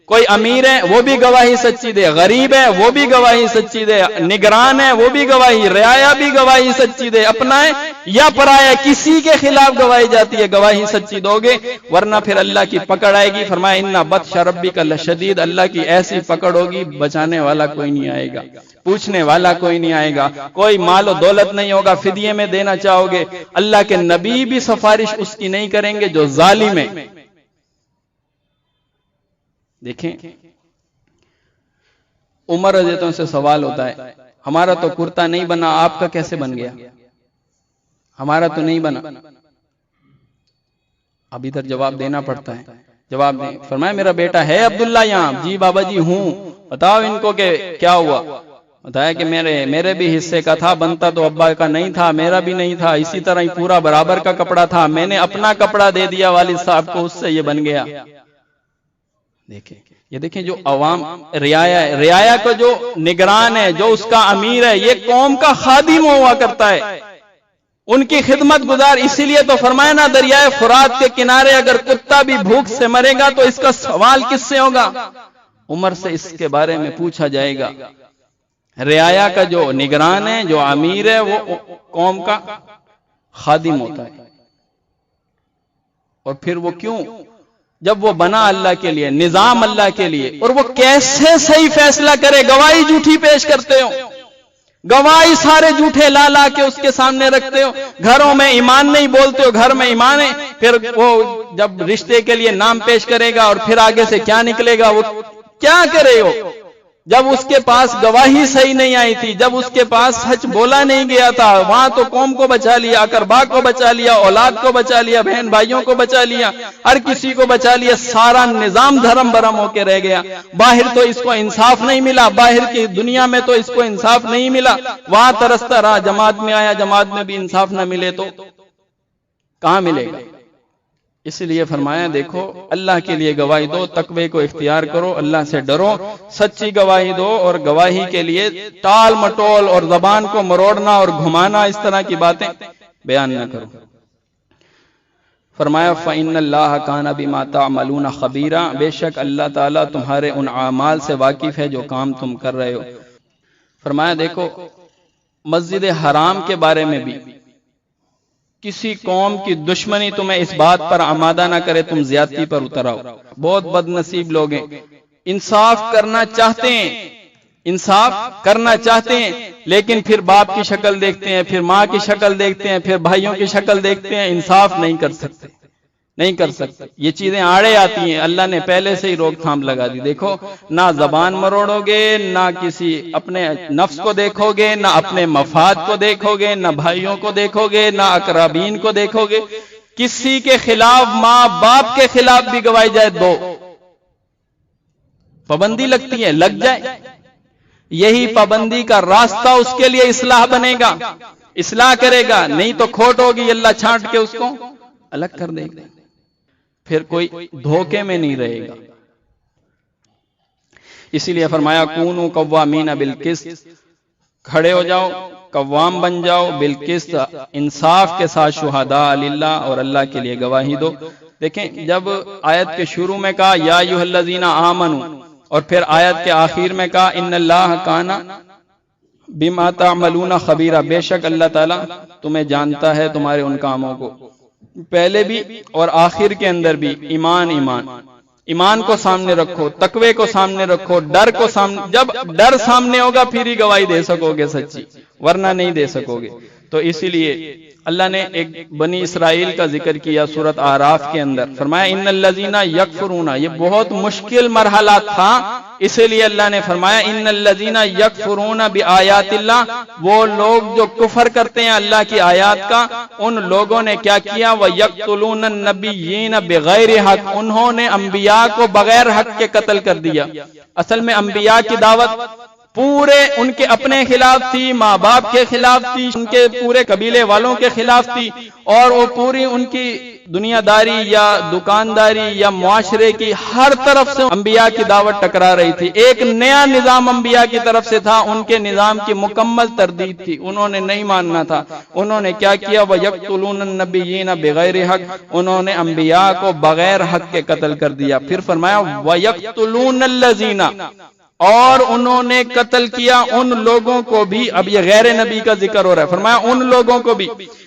کوئی امیر ہے وہ بھی گواہی سچی دے، غریب ہے وہ بھی گواہی سچی دے، نگران ہے وہ بھی گواہی، رعایا بھی گواہی سچی دے، اپنا ہے یا پرایا کسی کے خلاف گواہی جاتی ہے، گواہی سچی دو گے ورنہ پھر اللہ کی پکڑ آئے گی۔ فرمایا ان بطش ربک لشدید، اللہ کی ایسی پکڑ ہوگی بچانے والا کوئی نہیں آئے گا، پوچھنے والا کوئی نہیں آئے گا، کوئی مال و دولت نہیں ہوگا فدیے میں دینا چاہو گے، اللہ کے نبی بھی سفارش اس کی نہیں کریں گے جو ظالم ہے۔ دیکھیں عمر رضی اللہ عنہ سے سوال ہوتا ہے ہمارا تو کرتا نہیں بنا، آپ کا کیسے بن گیا؟ ہمارا تو نہیں بنا، اب ادھر جواب دینا پڑتا ہے، جواب دیں۔ فرمایا میرا بیٹا ہے عبداللہ یہاں؟ جی بابا جی ہوں۔ بتاؤ ان کو کہ کیا ہوا؟ بتایا کہ میرے بھی حصے کا تھا، بنتا تو ابا کا نہیں تھا، میرا بھی نہیں تھا، اسی طرح ہی پورا برابر کا کپڑا تھا، میں نے اپنا کپڑا دے دیا والد صاحب کو، اس سے یہ بن گیا۔ دیکھیں جو عوام رعایا کو جو نگران ہے، جو اس کا امیر ہے، یہ قوم کا خادم ہوا کرتا ہے، ان کی خدمت گزار، اسی لیے تو فرمایا نا دریائے فرات کے کنارے اگر کتا بھی بھوک سے مرے گا تو اس کا سوال کس سے ہوگا؟ عمر سے اس کے بارے میں پوچھا جائے گا۔ رعایا کا جو نگران ہے، جو امیر ہے، وہ قوم کا خادم ہوتا ہے، اور پھر وہ کیوں؟ جب وہ بنا اللہ کے لیے، نظام اللہ کے لیے، اور وہ کیسے صحیح فیصلہ کرے؟ گواہی جھوٹی پیش کرتے ہو، گواہی سارے جھوٹے لا لا کے اس کے سامنے رکھتے ہو، گھروں میں ایمان نہیں بولتے ہو، گھر میں ایمان ہے، پھر وہ جب رشتے کے لیے نام پیش کرے گا اور پھر آگے سے کیا نکلے گا، وہ کیا کرے ہو؟ جب اس کے پاس گواہی صحیح نہیں آئی تھی، جب اس کے پاس سچ بولا نہیں گیا تھا، وہاں تو قوم کو بچا لیا، اقربا کو بچا لیا، اولاد کو بچا لیا، بہن بھائیوں کو بچا لیا، ہر کسی کو بچا لیا، سارا نظام دھرم برم ہو کے رہ گیا۔ باہر تو اس کو انصاف نہیں ملا، باہر کی دنیا میں تو اس کو انصاف نہیں ملا، وہاں ترستا رہا، جماعت میں آیا، جماعت میں بھی انصاف نہ ملے تو کہاں ملے گا؟ اس لیے فرمایا دیکھو اللہ کے لیے گواہی دو، تقوی کو اختیار کرو، اللہ سے ڈرو، سچی گواہی دو، اور گواہی کے لیے ٹال مٹول اور زبان کو مروڑنا اور گھمانا اس طرح کی باتیں بیان نہ کرو۔ فرمایا فَإِنَّ اللَّهَ كَانَ بِمَا تَعْمَلُونَ خَبِيرًا، بے شک اللہ تعالیٰ تمہارے ان اعمال سے واقف ہے جو کام تم کر رہے ہو۔ فرمایا دیکھو مسجد حرام کے بارے میں بھی کسی قوم کی دشمنی تمہیں اس بات پر آمادہ نہ کرے تم زیادتی پر اتر آؤ۔ بہت بد نصیب لوگ ہیں، انصاف کرنا چاہتے ہیں، انصاف کرنا چاہتے ہیں، لیکن پھر باپ کی شکل دیکھتے ہیں، پھر ماں کی شکل دیکھتے ہیں، پھر بھائیوں کی شکل دیکھتے ہیں، انصاف نہیں کر سکتے، نہیں کر سکتے۔ یہ چیزیں آڑے آتی ہیں، اللہ نے پہلے سے ہی روک تھام لگا دی۔ دیکھو نہ زبان مروڑو گے، نہ کسی اپنے نفس کو دیکھو گے، نہ اپنے مفاد کو دیکھو گے، نہ بھائیوں کو دیکھو گے، نہ اقربین کو دیکھو گے، کسی کے خلاف ماں باپ کے خلاف بھی گواہی جائے دو، پابندی لگتی ہے، لگ جائے، یہی پابندی کا راستہ اس کے لیے اصلاح بنے گا، اصلاح کرے گا، نہیں تو کھوٹ ہوگی، اللہ چھانٹ کے اس کو الگ کر دے گا، پھر کوئی دھوکے میں نہیں رہے گا۔ اسی لیے فرمایا کونوا قوامین بالقسط، کھڑے ہو جاؤ، قوام بن جاؤ، بالقسط، انصاف کے ساتھ، شہداء للہ، اور اللہ کے لیے گواہی دو۔ دیکھیں جب آیت کے شروع میں کہا یا ایھا الذین آمنوا، اور پھر آیت کے آخر میں کہا ان اللہ کان بما تعملون خبیرا، بے شک اللہ تعالیٰ تمہیں جانتا ہے تمہارے ان کاموں کو، پہلے بھی اور آخر کے اندر بھی ایمان ایمان، ایمان کو سامنے رکھو، تقوی کو سامنے رکھو، ڈر کو سامنے، جب ڈر سامنے ہوگا پھر ہی گواہی دے سکو گے سچی، ورنہ نہیں دے سکو گے۔ تو اسی لیے اللہ نے ایک بنی اسرائیل کا ذکر کیا سورۃ اعراف کے اندر، فرمایا ان الذین یکفرون، یہ بہت مشکل مرحلہ تھا، اسی لیے اللہ نے فرمایا ان الذین یکفرون بآیات اللہ، وہ لوگ جو کفر کرتے ہیں اللہ کی آیات کا، ان لوگوں نے کیا کیا، وَيَقْتُلُونَ النَّبِيِّينَ بِغَيْرِ حق، انہوں نے انبیاء کو بغیر حق کے قتل کر دیا۔ اصل میں انبیاء کی دعوت پورے ان کے اپنے خلاف تھی، ماں باپ کے خلاف تھی، ان کے پورے قبیلے والوں کے خلاف تھی، اور وہ پوری ان کی دنیا داری یا دکانداری یا معاشرے کی ہر طرف سے انبیاء کی دعوت ٹکرا رہی تھی۔ ایک نیا نظام انبیاء کی طرف سے تھا، ان کے نظام کی مکمل تردید تھی، انہوں نے نہیں ماننا تھا۔ انہوں نے کیا کیا، وَيَقْتُلُونَ النَّبِيِّينَ بِغَيْرِ حق، انہوں نے انبیاء کو بغیر حق کے قتل کر دیا۔ پھر فرمایا وَيَقْتُلُونَ الَّذِينَ، اور انہوں نے قتل کیا ان لوگوں کو بھی، اب یہ غیر نبی کا ذکر ہو رہا ہے، فرمایا ان لوگوں کو بھی،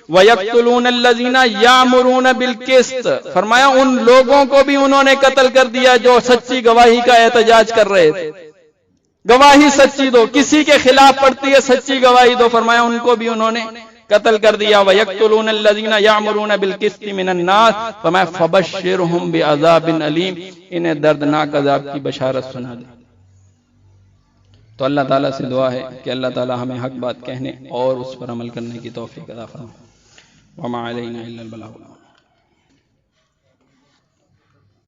وَيَقْتُلُونَ الَّذِينَ يَأْمُرُونَ بِالْقِسْطِ، فرمایا ان لوگوں کو بھی انہوں نے قتل کر دیا جو سچی گواہی کا احتجاج کر رہے تھے، گواہی سچی دو، کسی کے خلاف پڑتی ہے سچی گواہی دو، فرمایا ان کو بھی انہوں نے قتل کر دیا۔ وَيَقْتُلُونَ الَّذِينَ يَأْمُرُونَ بِالْقِسْطِ مِنَ النَّاسِ، فرمایا فَبَشِّرْهُم بِعَذَابٍ أَلِيمٍ، انہیں دردناک عذاب کی بشارت سنا دے۔ تو اللہ تعالیٰ سے دعا ہے کہ اللہ تعالیٰ ہمیں حق بات کہنے اور اس پر عمل کرنے کی توفیق عطا فرمائے۔ وَمَا عَلَيْنَا إِلَّا الْبَلَاغُ۔